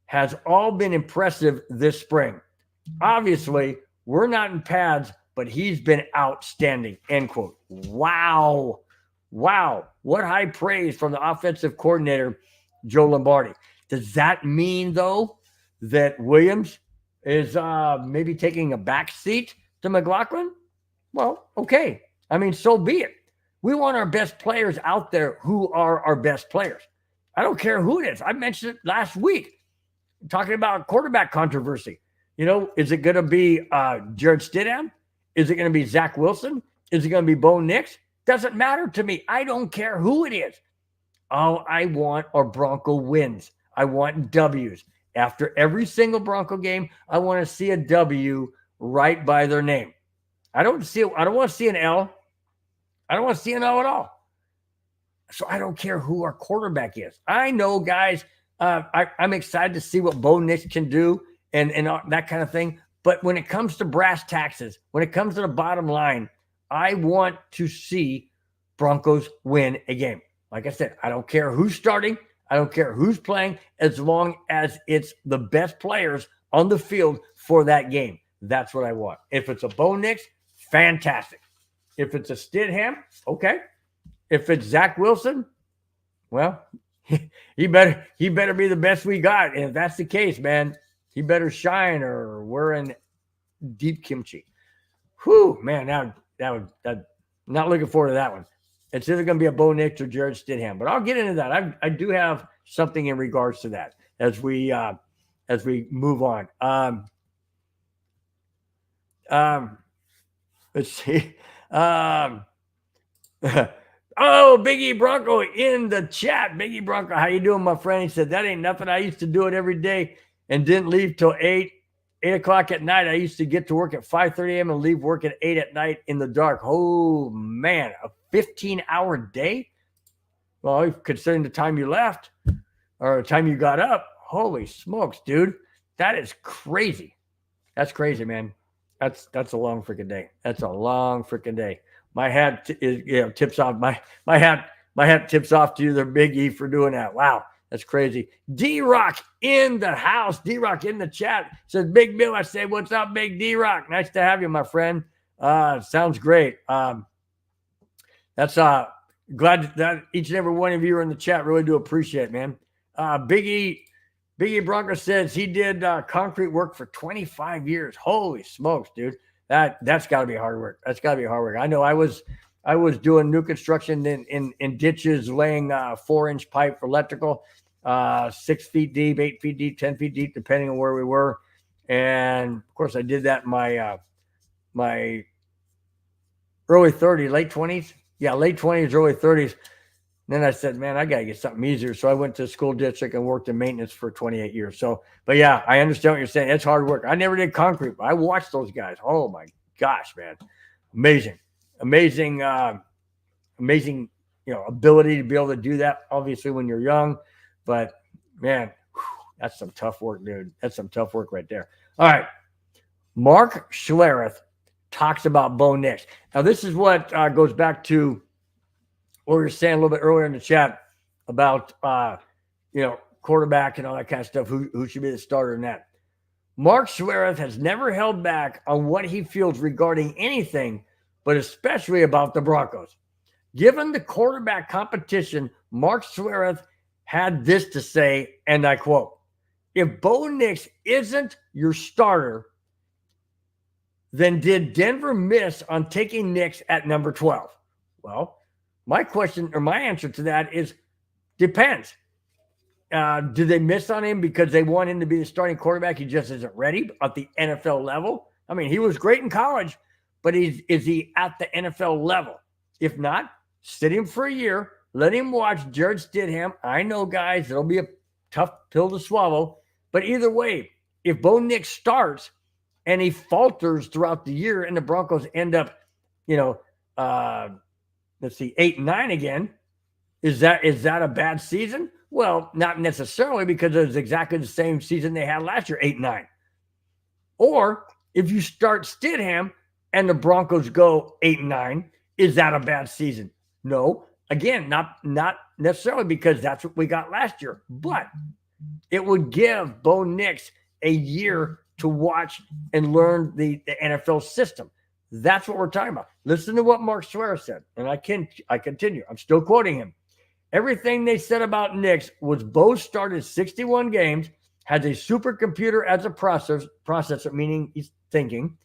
has all been impressive this spring. Obviously, we're not in pads, but he's been outstanding," end quote. Wow. What high praise from the offensive coordinator, Joe Lombardi. Does that mean, though, that Williams is maybe taking a back seat to McLaughlin? Well, okay. I mean, so be it. We want our best players out there who are our best players. I don't care who it is. I mentioned it last week, talking about quarterback controversy. Is it going to be Jared Stidham? Is it going to be Zach Wilson? Is it going to be Bo Nix? Doesn't matter to me. I don't care who it is. All I want are Bronco wins. I want W's. After every single Bronco game, I want to see a W right by their name. I don't want to see an L. I don't want to see an O at all. So I don't care who our quarterback is. I know, guys, I'm excited to see what Bo Nix can do and that kind of thing. But when it comes to brass taxes, when it comes to the bottom line, I want to see Broncos win a game. Like I said, I don't care who's starting. I don't care who's playing, as long as it's the best players on the field for that game. That's what I want. If it's a Bo Nix, fantastic. If it's a Stidham, okay. If it's Zach Wilson, well, he better be the best we got. And if that's the case, man, he better shine or we're in deep kimchi. Whew, man, that not looking forward to that one. It's either going to be a Bo Nix or Jared Stidham, but I'll get into that. I do have something in regards to that as we move on. Let's see. Oh, Biggie Bronco in the chat. Biggie Bronco, how you doing, my friend? He said, that ain't nothing. I used to do it every day and didn't leave till 8 o'clock at night. I used to get to work at 5:30 a.m. and leave work at 8 at night in the dark. Oh, man, a 15-hour day? Well, considering the time you left or the time you got up, holy smokes, dude. That is crazy. That's crazy, man. That's a long freaking day. That's a long freaking day. My hat tips off. My hat tips off to you, the Big E, for doing that. Wow, that's crazy. D-Rock in the house. D-Rock in the chat says, Big Bill. I say, what's up, Big D-Rock? Nice to have you, my friend. Sounds great. That's glad that each and every one of you are in the chat. Really do appreciate it, man. Big E Bronco says he did concrete work for 25 years. Holy smokes, dude. That's got to be hard work. That's got to be hard work. I know I was doing new construction in ditches, laying 4-inch pipe for electrical, 6 feet deep, 8 feet deep, 10 feet deep, depending on where we were. And of course, I did that in my early 30s, late 20s. Yeah, late 20s, early 30s. Then I said, man, I got to get something easier. So I went to school district and worked in maintenance for 28 years. So, but yeah, I understand what you're saying. It's hard work. I never did concrete, but I watched those guys. Oh my gosh, man. Amazing, ability to be able to do that, obviously, when you're young. But man, that's some tough work, dude. That's some tough work right there. All right. Mark Schlereth talks about Bo Nix. Now, this is what goes back to what we were saying a little bit earlier in the chat about, quarterback and all that kind of stuff, who should be the starter in that. Mark Schlereth has never held back on what he feels regarding anything, but especially about the Broncos. Given the quarterback competition, Mark Schlereth had this to say, and I quote, "If Bo Nix isn't your starter, then did Denver miss on taking Nix at number 12? Well, my answer to that is depends. Do they miss on him because they want him to be the starting quarterback? He just isn't ready at the NFL level. I mean, he was great in college, but is he at the NFL level? If not, sit him for a year. Let him watch Jarrett Stidham. I know, guys, it'll be a tough pill to swallow. But either way, if Bo Nix starts and he falters throughout the year and the Broncos end up, 8-9 again, is that a bad season? Well, not necessarily, because it was exactly the same season they had last year, 8-9. Or if you start Stidham and the Broncos go 8-9, is that a bad season? No. Again, not necessarily, because that's what we got last year. But it would give Bo Nix a year to watch and learn the NFL system. That's what we're talking about. Listen to what Mark Schlereth said, and I continue. I'm still quoting him. Everything they said about Nix was Bo started 61 games, has a supercomputer as a processor, meaning he's thinking,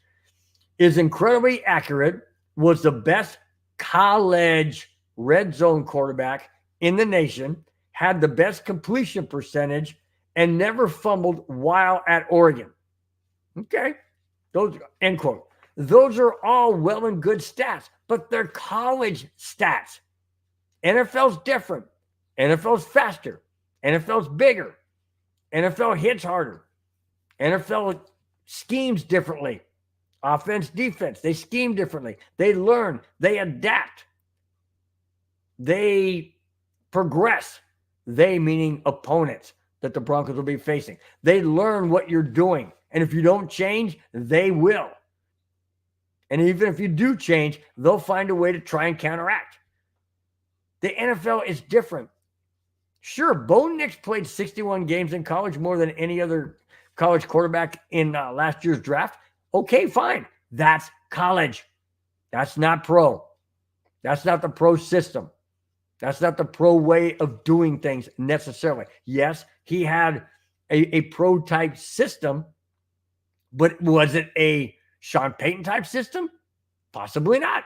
is incredibly accurate, was the best college red zone quarterback in the nation, had the best completion percentage, and never fumbled while at Oregon. Okay, those end quote. Those are all well and good stats, but they're college stats. NFL's different. NFL's faster. NFL's bigger. NFL hits harder. NFL schemes differently. Offense, defense, they scheme differently. They learn. They adapt. They progress. They meaning opponents that the Broncos will be facing. They learn what you're doing. And if you don't change, they will. And even if you do change, they'll find a way to try and counteract. The NFL is different. Sure, Bo Nix played 61 games in college, more than any other college quarterback in last year's draft. Okay, fine. That's college. That's not pro. That's not the pro system. That's not the pro way of doing things necessarily. Yes, he had a pro type system, but was it a Sean Payton type system? Possibly not.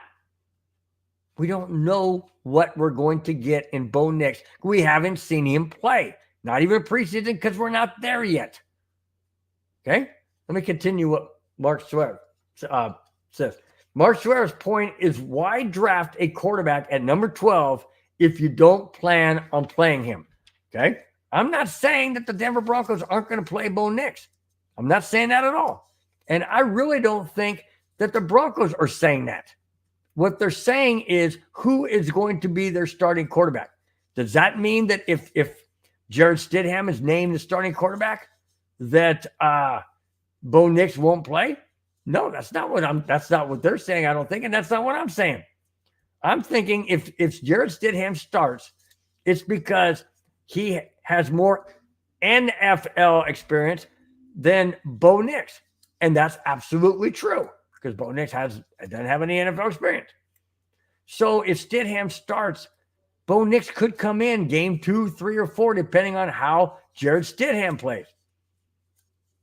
We don't know what we're going to get in Bo Nix. We haven't seen him play. Not even preseason, because we're not there yet. Okay? Let me continue what Mark Schlereth says. Mark Schlereth's point is, why draft a quarterback at number 12 if you don't plan on playing him? Okay? I'm not saying that the Denver Broncos aren't going to play Bo Nix. I'm not saying that at all. And I really don't think that the Broncos are saying that. What they're saying is, who is going to be their starting quarterback? Does that mean that if Jarrett Stidham is named the starting quarterback, that Bo Nix won't play? No, that's not what they're saying, I don't think, and that's not what I'm saying. I'm thinking if Jarrett Stidham starts, it's because he has more NFL experience than Bo Nix. And that's absolutely true, because Bo Nix doesn't have any NFL experience. So if Stidham starts, Bo Nix could come in game 2, 3, or 4, depending on how Jarrett Stidham plays.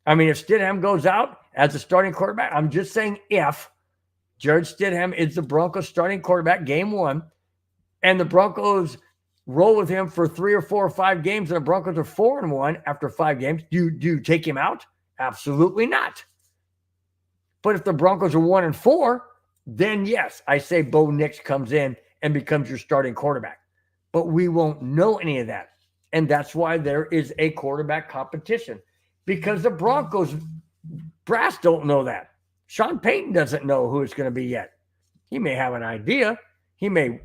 I mean, if Stidham goes out as a starting quarterback, I'm just saying if Jarrett Stidham is the Broncos starting quarterback game 1, and the Broncos roll with him for 3 or 4 or 5 games, and the Broncos are 4-1 after 5 games, do you take him out? Absolutely not. But if the Broncos are 1-4, then yes, I say Bo Nix comes in and becomes your starting quarterback. But we won't know any of that. And that's why there is a quarterback competition, because the Broncos brass don't know that. Sean Payton doesn't know who it's going to be yet. He may have an idea. He may,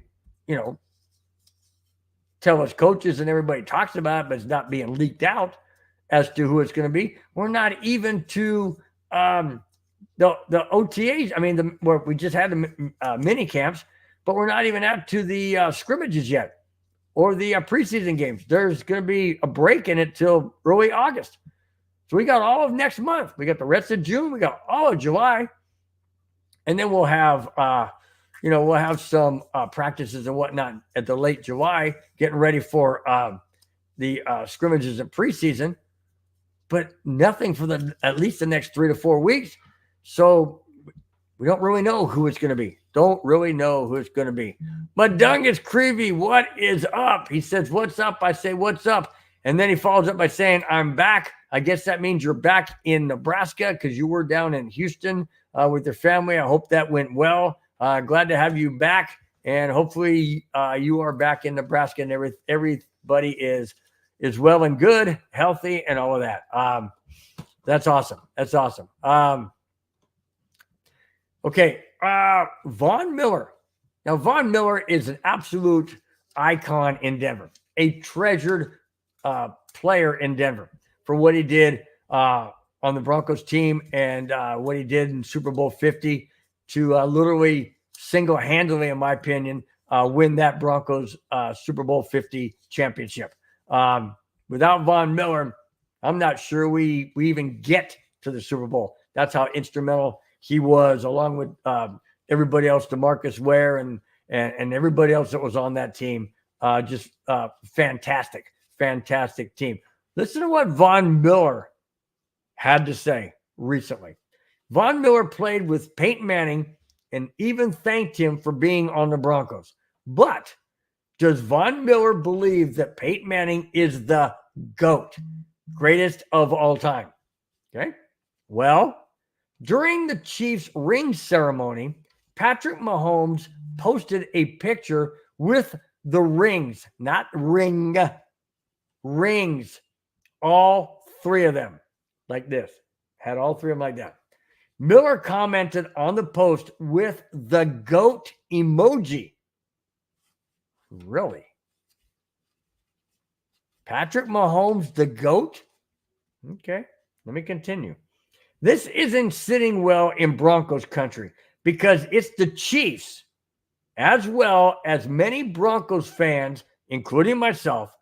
tell his coaches and everybody talks about it, but it's not being leaked out as to who it's going to be. We're not even to the OTAs. I mean, where we just had the mini camps, but we're not even up to the scrimmages yet, or the preseason games. There's going to be a break in it till early August. So we got all of next month. We got the rest of June. We got all of July. And then we'll have, we'll have some practices and whatnot at the late July, getting ready for the scrimmages and preseason, but nothing for at least the next 3 to 4 weeks. So we don't really know who it's going to be. Don't really know who it's going to be. Madungus Creevy, what is up? He says, what's up? I say, what's up? And then he follows up by saying, I'm back. I guess that means you're back in Nebraska because you were down in Houston with your family. I hope that went well. Glad to have you back. And hopefully you are back in Nebraska and everybody is well and good, healthy, and all of that. That's awesome. That's awesome. Okay. Von Miller. Now, Von Miller is an absolute icon in Denver, a treasured player in Denver for what he did on the Broncos team and what he did in Super Bowl 50 to literally single-handedly, in my opinion, win that Broncos Super Bowl 50 championship. Without Von Miller, I'm not sure we even get to the Super Bowl. That's how instrumental he was, along with everybody else, DeMarcus Ware and everybody else that was on that team. Just fantastic team. Listen to what Von Miller had to say recently. Von Miller played with Peyton Manning and even thanked him for being on the Broncos. But does Von Miller believe that Peyton Manning is the GOAT, greatest of all time? Okay. Well, during the Chiefs ring ceremony, Patrick Mahomes posted a picture with the rings, not ring, rings, all three of them, like this. Had all three of them like that. Miller commented on the post with the GOAT emoji. Really? Patrick Mahomes, the GOAT? Okay, let me continue. This isn't sitting well in Broncos country because it's the Chiefs, as well as many Broncos fans, including myself,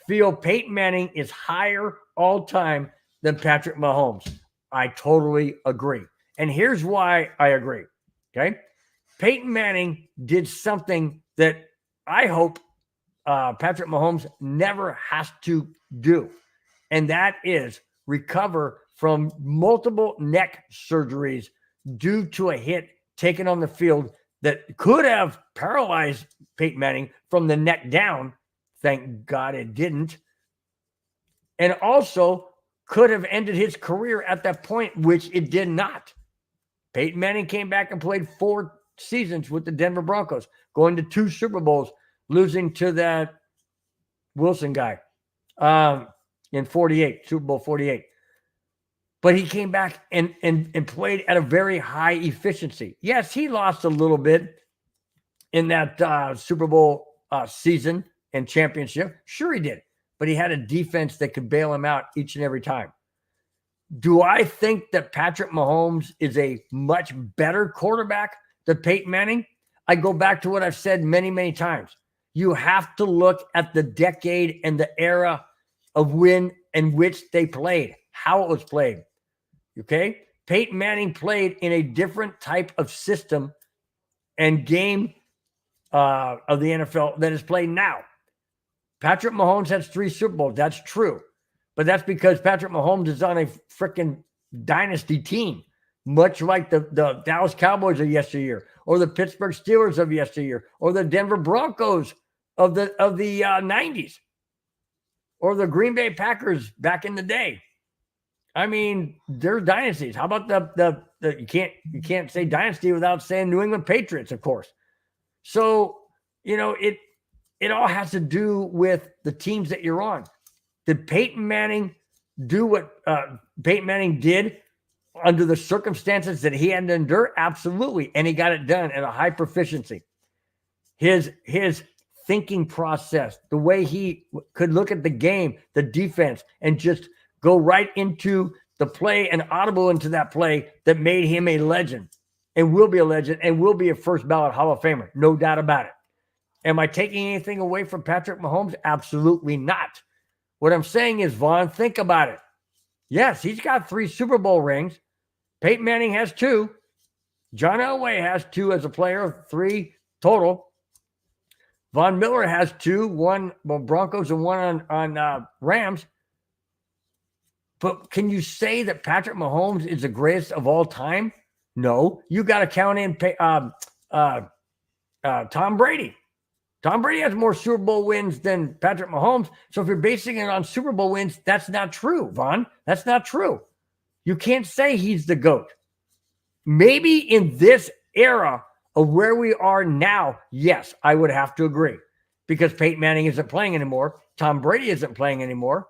feel Peyton Manning is higher all time than Patrick Mahomes. I totally agree. And here's why I agree. Okay. Peyton Manning did something that I hope Patrick Mahomes never has to do. And that is recover from multiple neck surgeries due to a hit taken on the field that could have paralyzed Peyton Manning from the neck down. Thank God it didn't. And also could have ended his career at that point, which it did not. Peyton Manning came back and played 4 seasons with the Denver Broncos, going to 2 Super Bowls, losing to that Wilson guy in 48, Super Bowl 48. But he came back and played at a very high efficiency. Yes, he lost a little bit in that Super Bowl season and championship. Sure he did. But he had a defense that could bail him out each and every time. Do I think that Patrick Mahomes is a much better quarterback than Peyton Manning? I go back to what I've said many, many times. You have to look at the decade and the era of when and which they played, how it was played. Okay? Peyton Manning played in a different type of system and game of the NFL that is played now. Patrick Mahomes has 3 Super Bowls. That's true. But that's because Patrick Mahomes is on a freaking dynasty team, much like the Dallas Cowboys of yesteryear, or the Pittsburgh Steelers of yesteryear, or the Denver Broncos of the 90s, or the Green Bay Packers back in the day. I mean, they're dynasties. How about the you can't say dynasty without saying New England Patriots, of course. So, it all has to do with the teams that you're on. Did Peyton Manning do what Peyton Manning did under the circumstances that he had to endure? Absolutely. And he got it done at a high proficiency. His thinking process, the way he could look at the game, the defense, and just go right into the play and audible into that play that made him a legend and will be a legend and will be a first ballot Hall of Famer. No doubt about it. Am I taking anything away from Patrick Mahomes? Absolutely not. What I'm saying is, Vaughn, think about it. Yes, he's got 3 Super Bowl rings. Peyton Manning has 2. John Elway has 2 as a player, 3 total. Von Miller has 2, 1 Broncos and 1 on Rams. But can you say that Patrick Mahomes is the greatest of all time? No. You got to count in Tom Brady. Tom Brady has more Super Bowl wins than Patrick Mahomes. So if you're basing it on Super Bowl wins, that's not true, Vaughn. That's not true. You can't say he's the GOAT. Maybe in this era of where we are now, yes, I would have to agree. Because Peyton Manning isn't playing anymore. Tom Brady isn't playing anymore.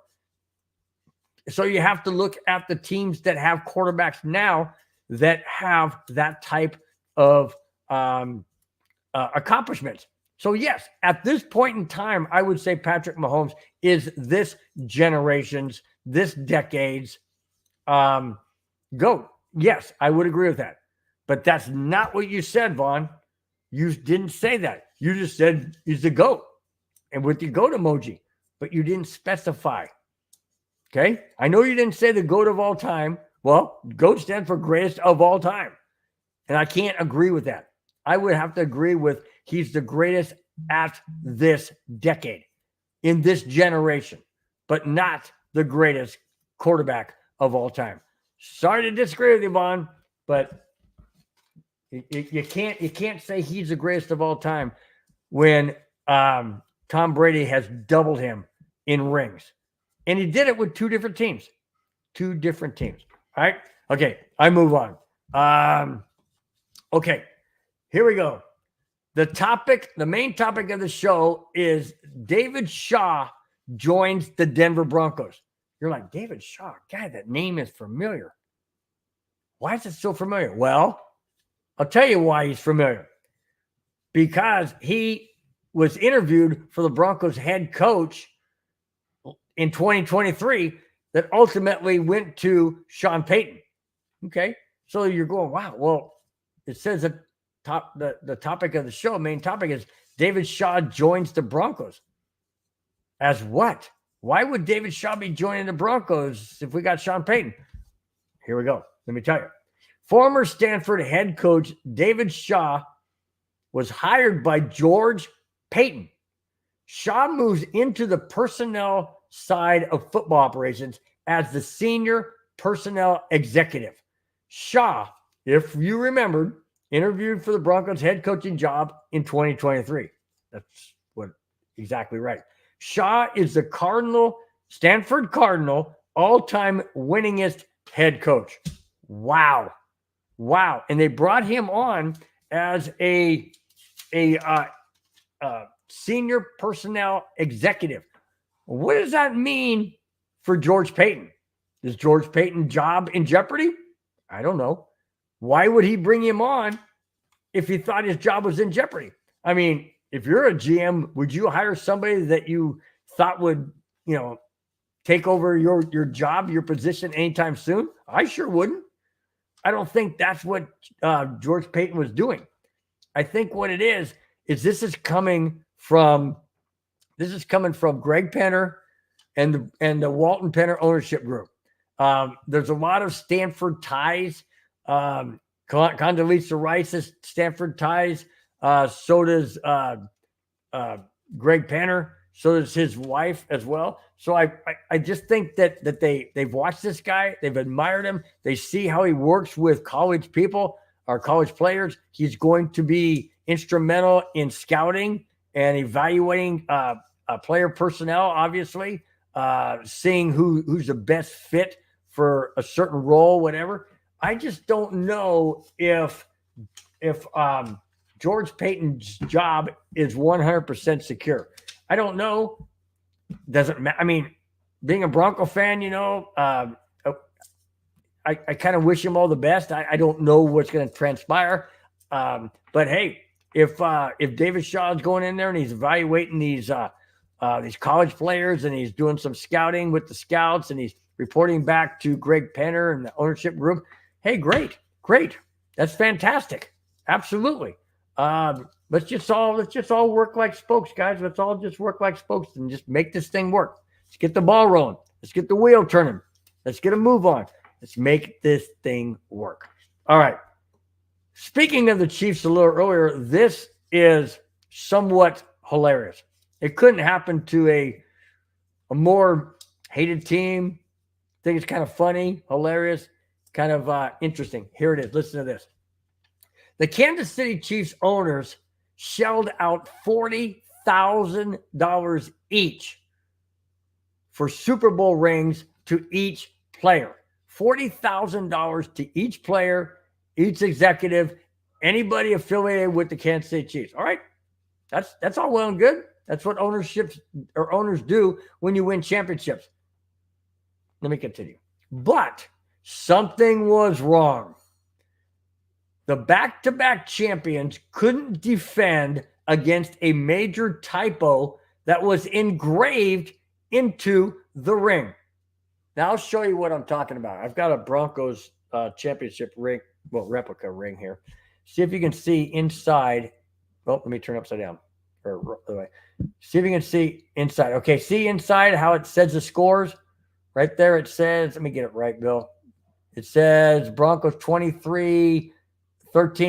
So you have to look at the teams that have quarterbacks now that have that type of accomplishments. So yes, at this point in time, I would say Patrick Mahomes is this generation's, this decade's GOAT. Yes, I would agree with that. But that's not what you said, Vaughn. You didn't say that. You just said he's the GOAT. And with the GOAT emoji, but you didn't specify. Okay? I know you didn't say the GOAT of all time. Well, GOAT stands for greatest of all time. And I can't agree with that. I would have to agree with he's the greatest at this decade, in this generation, but not the greatest quarterback of all time. Sorry to disagree with you, Vaughn, but you can't say he's the greatest of all time when Tom Brady has doubled him in rings. And he did it with 2 different teams. 2 different teams. All right? Okay, I move on. Okay, here we go. The main topic of the show is David Shaw joins the Denver Broncos. You're like, David Shaw, God, that name is familiar. Why is it so familiar? Well, I'll tell you why he's familiar. Because he was interviewed for the Broncos head coach in 2023 that ultimately went to Sean Payton. Okay. So you're going, wow. Well, it says that the topic of the show, main topic is David Shaw joins the Broncos. As what? Why would David Shaw be joining the Broncos if we got Sean Payton? Here we go. Let me tell you. Former Stanford head coach David Shaw was hired by George Payton. Shaw moves into the personnel side of football operations as the senior personnel executive. Shaw, if you remembered, interviewed for the Broncos head coaching job in 2023. That's what exactly right. Shaw is the Stanford Cardinal all-time winningest head coach. Wow. And they brought him on as a senior personnel executive. What does that mean for George Payton? Is George Payton's job in jeopardy? I don't know. Why would he bring him on if he thought his job was in jeopardy? I mean, if you're a GM, would you hire somebody that you thought would, take over your job, your position anytime soon? I sure wouldn't. I don't think that's what George Payton was doing. I think what it is this is coming from Greg Penner and the Walton Penner ownership group. There's a lot of Stanford ties. Condoleezza Rice has Stanford ties. So does Greg Penner. So does his wife as well. So I just think that they've watched this guy. They've admired him. They see how he works with college people or college players. He's going to be instrumental in scouting and evaluating player personnel, obviously, seeing who's the best fit for a certain role, whatever. I just don't know if George Payton's job is 100% secure. I don't know. Doesn't matter. I mean, being a Bronco fan, I kind of wish him all the best. I don't know what's going to transpire. But hey, if David Shaw is going in there and he's evaluating these college players and he's doing some scouting with the scouts and he's reporting back to Greg Penner and the ownership group, hey, great. That's fantastic. Absolutely. Let's just all work like spokes, guys. Let's all just work like spokes and just make this thing work. Let's get the ball rolling. Let's get the wheel turning. Let's get a move on. Let's make this thing work. All right. Speaking of the Chiefs a little earlier, this is somewhat hilarious. It couldn't happen to a more hated team. I think it's kind of funny, hilarious, kind of interesting. Here it is. Listen to this. The Kansas City Chiefs owners shelled out $40,000 each for Super Bowl rings to each player. $40,000 to each player, each executive, anybody affiliated with the Kansas City Chiefs. All right, that's all well and good. That's what owners do when you win championships. Let me continue. But something was wrong. The back-to-back champions couldn't defend against a major typo that was engraved into the ring. Now, I'll show you what I'm talking about. I've got a Broncos championship ring, well, replica ring here. See if you can see inside. Well, let me turn upside down. Or the way. See if you can see inside. Okay, see inside how it says the scores? Right there it says, let me get it right, Bill. It says Broncos 23-13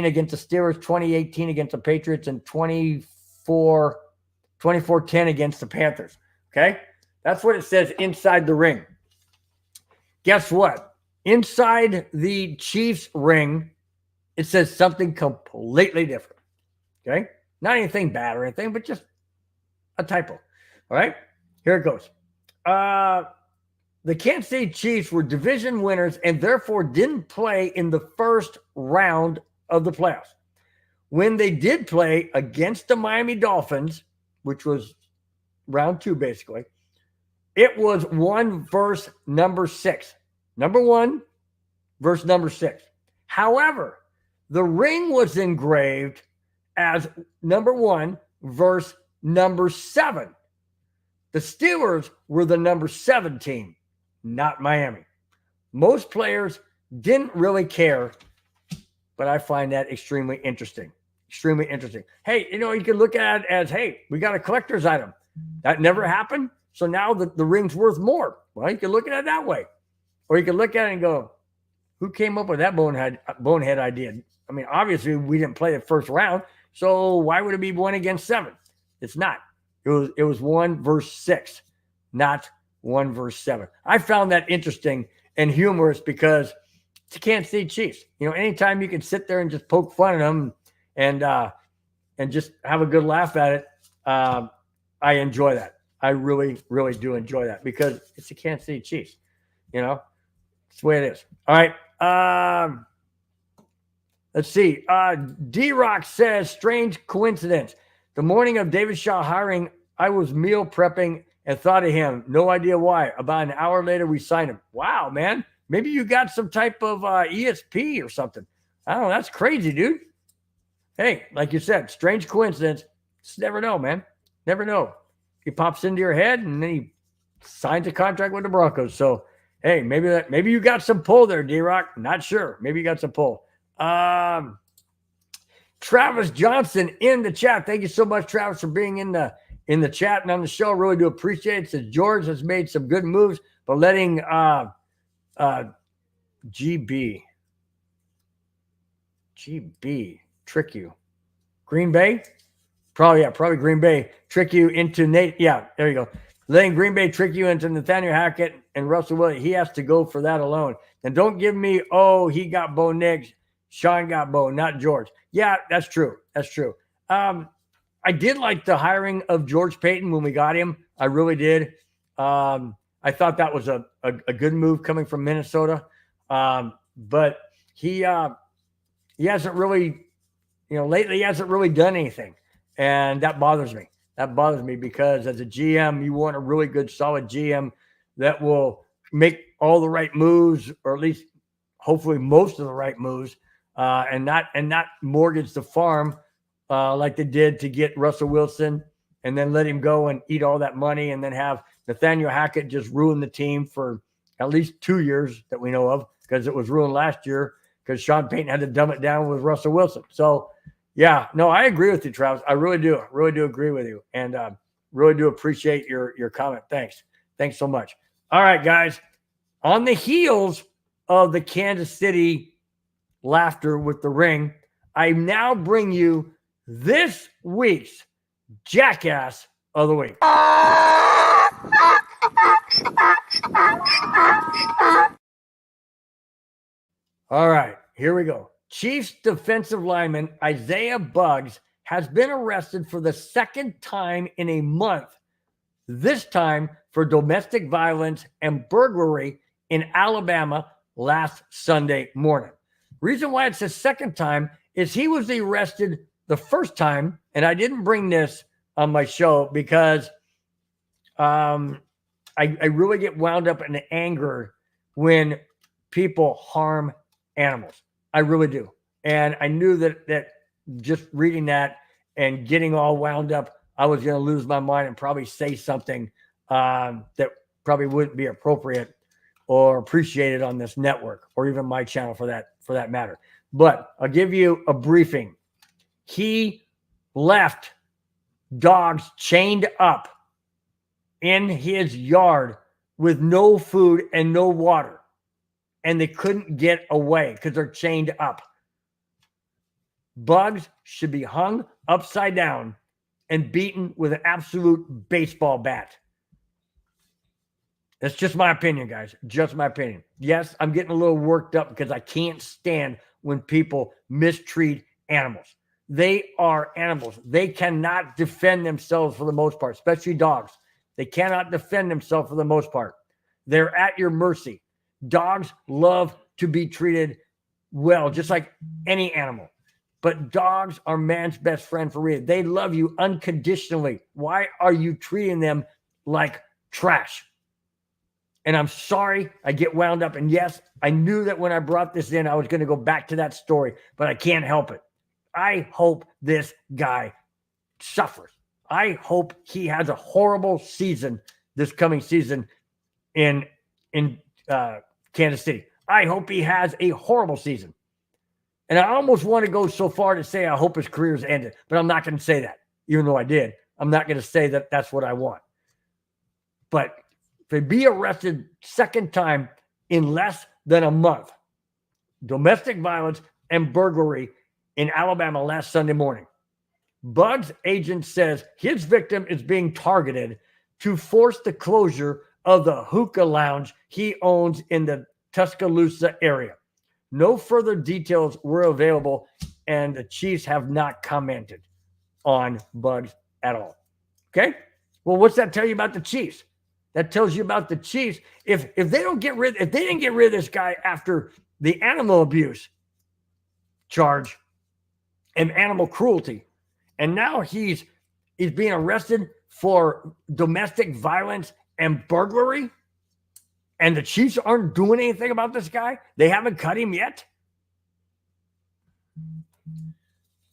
against the Steelers, 2018 against the Patriots, and 24-10 against the Panthers. Okay? That's what it says inside the ring. Guess what? Inside the Chiefs ring, it says something completely different. Okay? Not anything bad or anything, but just a typo. All right? Here it goes. The Kansas City Chiefs were division winners and therefore didn't play in the first round of the playoffs. When they did play against the Miami Dolphins, which was round 2 basically, it was 1 versus number 6. Number 1 versus number 6. However, the ring was engraved as number 1 versus number 7. The Steelers were the number 7 team, not Miami. Most players didn't really care, but I find that extremely interesting. Extremely interesting. Hey, you can look at it as, hey, we got a collector's item. That never happened, so now the ring's worth more. Well, you can look at it that way. Or you can look at it and go, who came up with that bonehead idea? I mean, obviously, we didn't play the first round, so why would it be 1 against 7? It's not. It was 1 versus 6, not 1 versus 7. I found that interesting and humorous because it's the Kansas City Chiefs. Anytime you can sit there and just poke fun at them and just have a good laugh at it, I enjoy that. I really, really do enjoy that because it's the Kansas City Chiefs. It's the way it is. All right. Let's see. D-Rock says, strange coincidence. The morning of David Shaw hiring, I was meal prepping and thought of him. No idea why. About an hour later, we signed him. Wow, man. Maybe you got some type of ESP or something. I don't know. That's crazy, dude. Hey, like you said, strange coincidence. Just never know, man. Never know. He pops into your head and then he signs a contract with the Broncos. So, hey, maybe you got some pull there, D-Rock. Not sure. Maybe you got some pull. Travis Johnson in the chat. Thank you so much, Travis, for being in the chat and on the show. Really do appreciate it. Says George has made some good moves, but letting GB trick you. Green Bay? Probably Green Bay trick you into Nate. Yeah, there you go. Letting Green Bay trick you into Nathaniel Hackett and Russell Wilson. He has to go for that alone. And don't give me, he got Bo Nix. Sean got Bo, not George. Yeah, that's true. That's true. I did like the hiring of George Payton when we got him. I really did. I thought that was a good move coming from Minnesota. But he hasn't really, lately he hasn't really done anything. And that bothers me. That bothers me because as a GM, you want a really good, solid GM that will make all the right moves, or at least hopefully most of the right moves, and not mortgage the farm like they did to get Russell Wilson and then let him go and eat all that money and then have Nathaniel Hackett just ruin the team for at least 2 years that we know of, because it was ruined last year because Sean Payton had to dumb it down with Russell Wilson. So, yeah, no, I agree with you, Travis. I really do. Really do agree with you. And really do appreciate your comment. Thanks so much. All right, guys. On the heels of the Kansas City laughter with the ring, I now bring you this week's Jackass of the Week. All right, here we go. Chiefs defensive lineman Isaiah Buggs has been arrested for the second time in a month, this time for domestic violence and burglary in Alabama last Sunday morning. Reason why it's the second time is he was arrested the first time, and I didn't bring this on my show because I really get wound up in anger when people harm animals. I really do. And I knew that just reading that and getting all wound up, I was going to lose my mind and probably say something that probably wouldn't be appropriate or appreciated on this network or even my channel for that matter. But I'll give you a briefing. He left dogs chained up in his yard with no food and no water, and they couldn't get away because they're chained up. Bugs should be hung upside down and beaten with an absolute baseball bat. That's just my opinion, guys. Just my opinion. Yes, I'm getting a little worked up because I can't stand when people mistreat animals. They are animals. They cannot defend themselves for the most part, especially dogs. They cannot defend themselves for the most part. They're at your mercy. Dogs love to be treated well, just like any animal. But dogs are man's best friend for real. They love you unconditionally. Why are you treating them like trash? And I'm sorry I get wound up. And yes, I knew that when I brought this in, I was going to go back to that story, but I can't help it. I hope this guy suffers. I hope he has a horrible season this coming season in Kansas City. I hope he has a horrible season. And I almost want to go so far to say I hope his career's ended, but I'm not going to say that, even though I did. I'm not going to say that that's what I want. But to be arrested second time in less than a month, domestic violence and burglary in Alabama last Sunday morning. Buggs' agent says his victim is being targeted to force the closure of the hookah lounge he owns in the Tuscaloosa area. No further details were available, and the Chiefs have not commented on Buggs at all. Okay? Well, what's that tell you about the Chiefs? That tells you about the Chiefs. If they didn't get rid of this guy after the animal abuse charge and animal cruelty, and now he's being arrested for domestic violence and burglary, and the Chiefs aren't doing anything about this guy? They haven't cut him yet?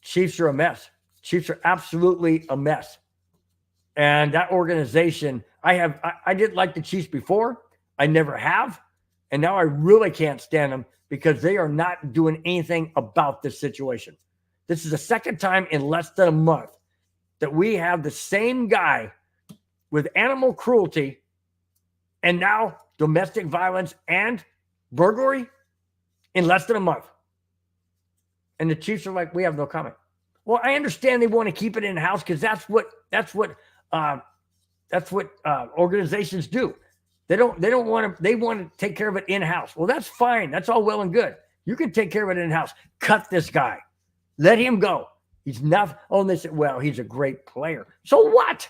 Chiefs are a mess. Chiefs are absolutely a mess. And that organization, I didn't like the Chiefs before. I never have. And now I really can't stand them because they are not doing anything about this situation. This is the second time in less than a month that we have the same guy with animal cruelty and now domestic violence and burglary in less than a month. And the Chiefs are like, we have no comment. Well, I understand they want to keep it in-house because that's what organizations do. They want to take care of it in-house. Well, that's fine. That's all well and good. You can take care of it in-house. Cut this guy. Let him go. He's not, they said, well, he's a great player. So what?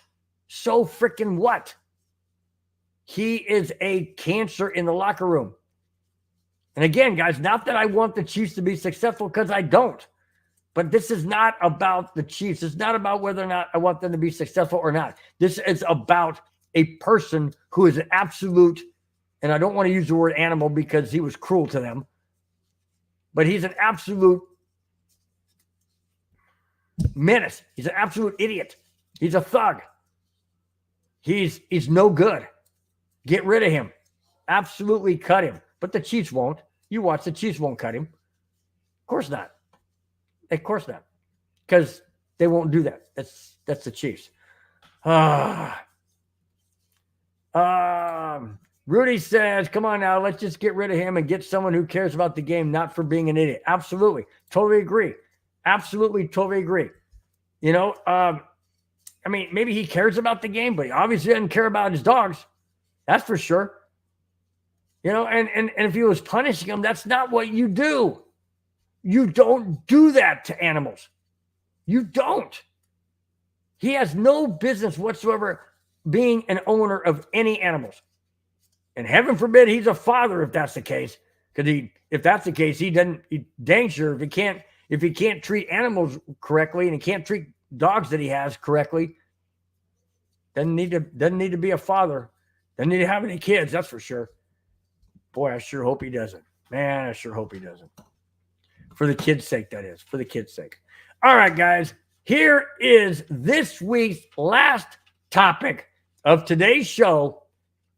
So freaking what? He is a cancer in the locker room. And again, guys, not that I want the Chiefs to be successful, because I don't. But this is not about the Chiefs. It's not about whether or not I want them to be successful or not. This is about a person who is an absolute, and I don't want to use the word animal because he was cruel to them, but he's an absolute menace. He's an absolute idiot. He's a thug. He's no good. Get rid of him. Absolutely cut him. But the Chiefs won't. You watch, the Chiefs won't cut him. Of course not. Of course not. Because they won't do that. That's the Chiefs. Rudy says, come on now, let's just get rid of him and get someone who cares about the game, not for being an idiot. Absolutely. Totally agree. Absolutely, totally agree. You know, I mean, maybe he cares about the game, but he obviously doesn't care about his dogs. That's for sure. You know, and if he was punishing them, that's not what you do. You don't do that to animals. You don't. He has no business whatsoever being an owner of any animals. And heaven forbid he's a father if that's the case. Because if that's the case, he dang sure if he can't treat animals correctly and he can't treat dogs that he has correctly, doesn't need to be a father. Doesn't need to have any kids, that's for sure. Boy, I sure hope he doesn't. Man, I sure hope he doesn't. For the kids' sake, that is. For the kids' sake. All right, guys. Here is this week's last topic of today's show.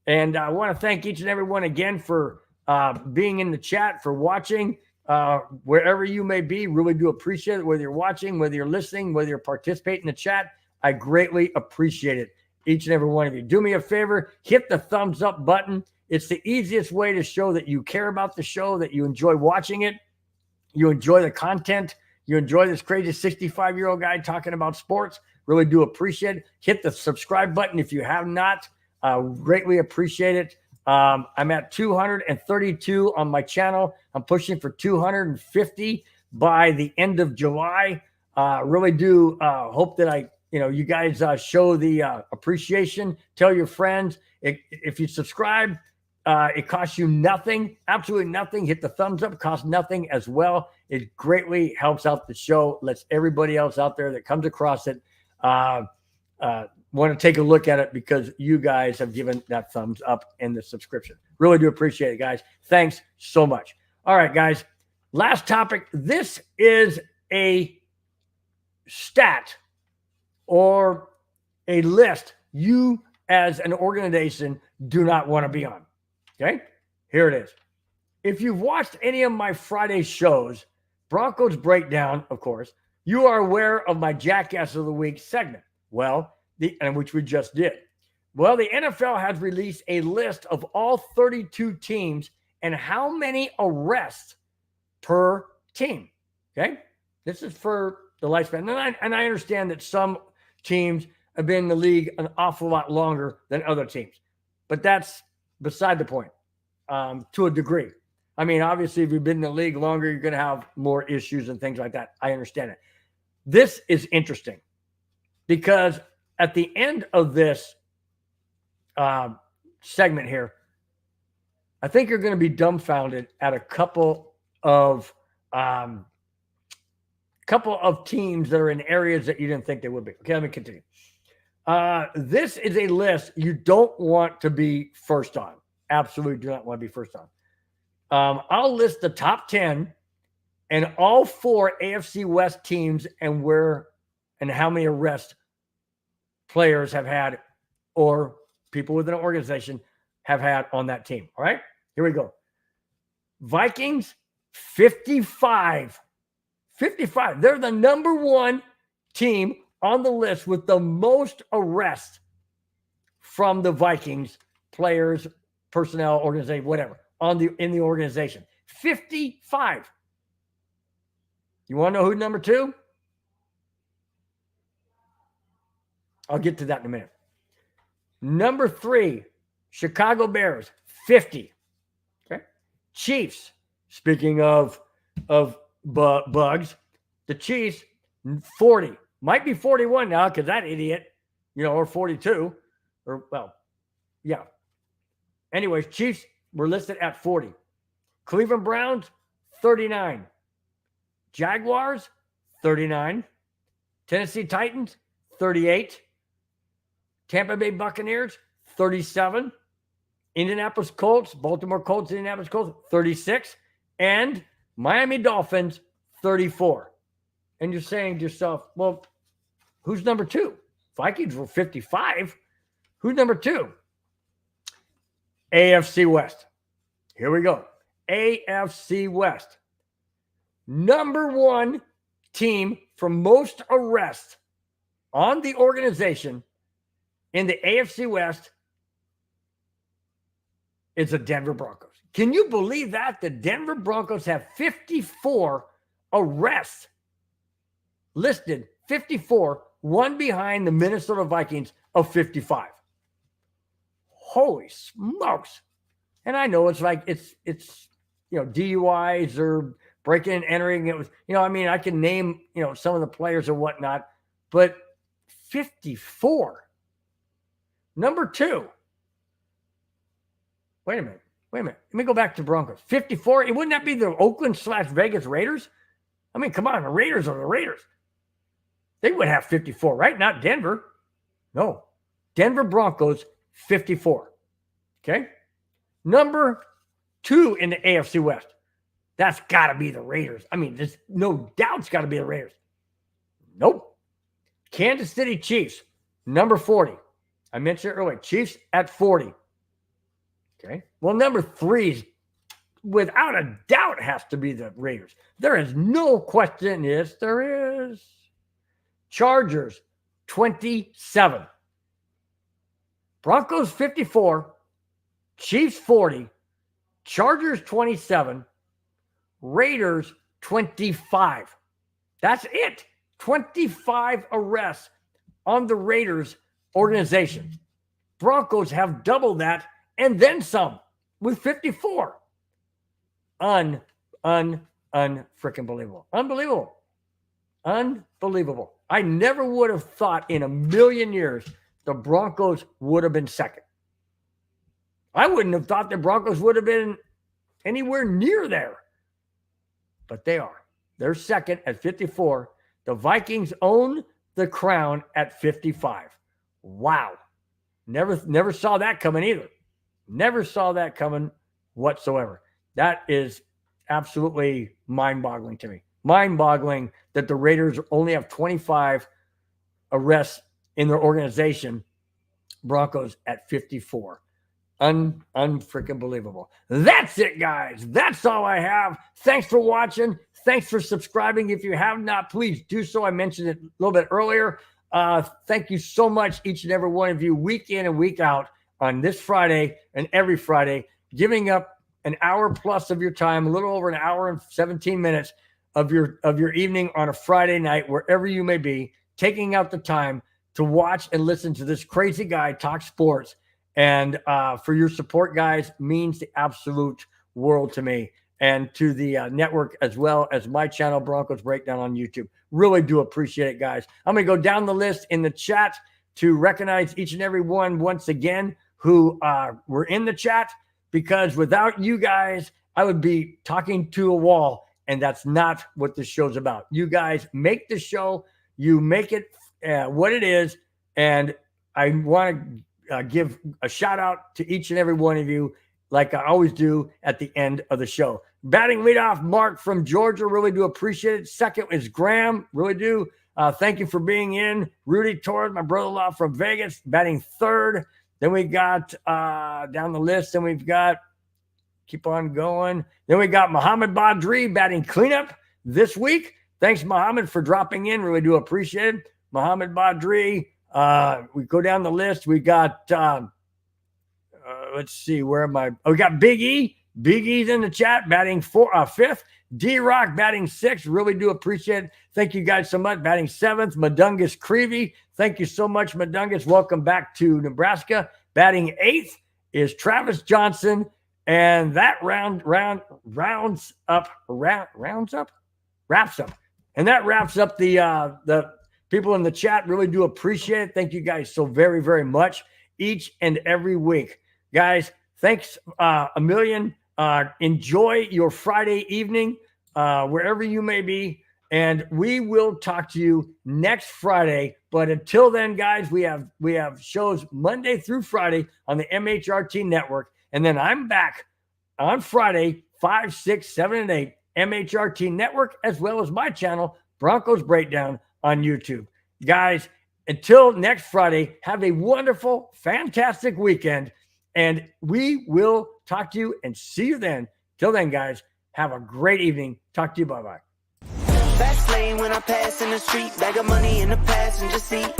And I want to thank each and every one again for being in the chat, for watching, wherever you may be. Really do appreciate it, whether you're watching, whether you're listening, whether you're participating in the chat. I greatly appreciate it, each and every one of you. Do me a favor, hit the thumbs up button. It's the easiest way to show that you care about the show, that you enjoy watching it, you enjoy the content, you enjoy this crazy 65-year-old guy talking about sports. Really do appreciate it. Hit the subscribe button if you have not. Greatly appreciate it. I'm at 232 on my channel. I'm pushing for 250 by the end of July. Really do hope that you guys show the appreciation. Tell your friends. If you subscribe, it costs you nothing, absolutely nothing. Hit the thumbs up, costs nothing as well. It greatly helps out the show. Lets everybody else out there that comes across it want to take a look at it because you guys have given that thumbs up and the subscription. Really do appreciate it, guys. Thanks so much. All right, guys. Last topic. This is a stat or a list you as an organization do not want to be on. Okay, here it is. If you've watched any of my Friday shows, Broncos Breakdown, of course, you are aware of my Jackass of the Week segment. Well, which we just did. Well, the NFL has released a list of all 32 teams and how many arrests per team. Okay, this is for the lifespan, and I understand that some teams have been in the league an awful lot longer than other teams, but that's beside the point. To a degree. I mean, obviously, if you've been in the league longer, you're going to have more issues and things like that. I understand it. This is interesting because at the end of this segment here, I think you're going to be dumbfounded at a couple of teams that are in areas that you didn't think they would be. Okay, let me continue. This is a list you don't want to be first on. Absolutely do not want to be first on. I'll list the top 10 and all 4 AFC West teams and where and how many arrests players have had or people within an organization have had on that team. All right, here we go. Vikings, 55. 55. They're the number 1 team on the list with the most arrests from the Vikings players, personnel, organization, whatever, in the organization. 55. You want to know who's number 2? I'll get to that in a minute. Number 3, Chicago Bears, 50. Okay. Chiefs, speaking of bugs, the Chiefs, 40. Might be 41 now because that idiot, or 42. Or, well, yeah. Anyways, Chiefs were listed at 40. Cleveland Browns, 39. Jaguars, 39. Tennessee Titans, 38. Tampa Bay Buccaneers, 37. Indianapolis Colts, Baltimore Colts, Indianapolis Colts, 36. And Miami Dolphins, 34. And you're saying to yourself, well, who's number 2? Vikings were 55. Who's number 2? AFC West. Here we go. AFC West. Number 1 team for most arrests on the organization in the AFC West is the Denver Broncos. Can you believe that? The Denver Broncos have 54 arrests listed, 54, one behind the Minnesota Vikings of 55. Holy smokes. And I know it's like, it's DUIs or breaking and entering. It was, I can name, some of the players and whatnot, but 54. Number 2. Wait a minute. Let me go back to Broncos. 54. Wouldn't that be the Oakland/Vegas Raiders? I mean, come on. The Raiders are the Raiders. They would have 54, right? Not Denver. No. Denver Broncos, 54. Okay. Number 2 in the AFC West. That's got to be the Raiders. I mean, there's no doubt it's got to be the Raiders. Nope. Kansas City Chiefs, number 40. I mentioned it earlier. Chiefs at 40. Okay. Well, number 3, without a doubt, has to be the Raiders. There is no question. Yes, there is. Chargers, 27. Broncos, 54. Chiefs, 40. Chargers, 27. Raiders, 25. That's it. 25 arrests on the Raiders organization. Broncos have doubled that and then some with 54. Unfreaking believable. Unbelievable. I never would have thought in a million years the Broncos would have been second. I wouldn't have thought the Broncos would have been anywhere near there. But they are. They're second at 54. The Vikings own the crown at 55. Wow. Never saw that coming either. Never saw that coming whatsoever. That is absolutely mind-boggling to me. Mind-boggling that the Raiders only have 25 arrests in their organization. Broncos at 54. Unfreaking believable. That's it, guys. That's all I have. Thanks for watching. Thanks for subscribing. If you have not, please do so. I mentioned it a little bit earlier. Thank you so much, each and every one of you, week in and week out on this Friday and every Friday, giving up an hour plus of your time, a little over an hour and 17 minutes of your evening on a Friday night, wherever you may be, taking out the time to watch and listen to this crazy guy talk sports. And for your support, guys, means the absolute world to me and to the network, as well as my channel, Broncos Breakdown on YouTube. Really do appreciate it, guys. I'm going to go down the list in the chat to recognize each and every one once again who were in the chat, because without you guys, I would be talking to a wall, and that's not what this show's about. You guys make the show. You make it what it is, and I want to give a shout out to each and every one of you, like I always do at the end of the show. Batting leadoff, Mark from Georgia. Really do appreciate it. Second is Graham. Really do. Thank you for being in. Rudy Torres, my brother-in-law from Vegas, batting third. Then we got down the list, and we've got, keep on going. Then we got Muhammad Badri batting cleanup this week. Thanks, Muhammad, for dropping in. Really do appreciate it. Muhammad Badri. We go down the list. We got, let's see, where am I? Oh, we got Big E. Big E's in the chat, batting fifth. D-Rock batting sixth. Really do appreciate it. Thank you guys so much. Batting seventh, Madungus Creevy. Thank you so much, Madungus. Welcome back to Nebraska. Batting eighth is Travis Johnson. And that wraps up. And that wraps up the people in the chat. Really do appreciate it. Thank you guys so very, very much each and every week. Guys, thanks a million. Enjoy your Friday evening, wherever you may be. And we will talk to you next Friday. But until then, guys, we have shows Monday through Friday on the MHRT network. And then I'm back on Friday, 5, 6, 7, and 8, MHRT network, as well as my channel, Broncos Breakdown on YouTube. Guys, until next Friday, have a wonderful, fantastic weekend. And we will talk to you and see you then. Till then, guys, have a great evening. Talk to you. Bye-bye. Fast lane when I pass in the street, bag of money in the passenger seat.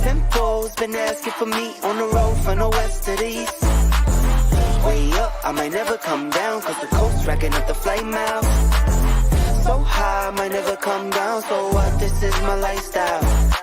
Simcoe's been asking for me on the road from the west to the east. way up, I might never come down, cause the coast's racking up the flame out. So high, I might never come down, so what, this is my lifestyle.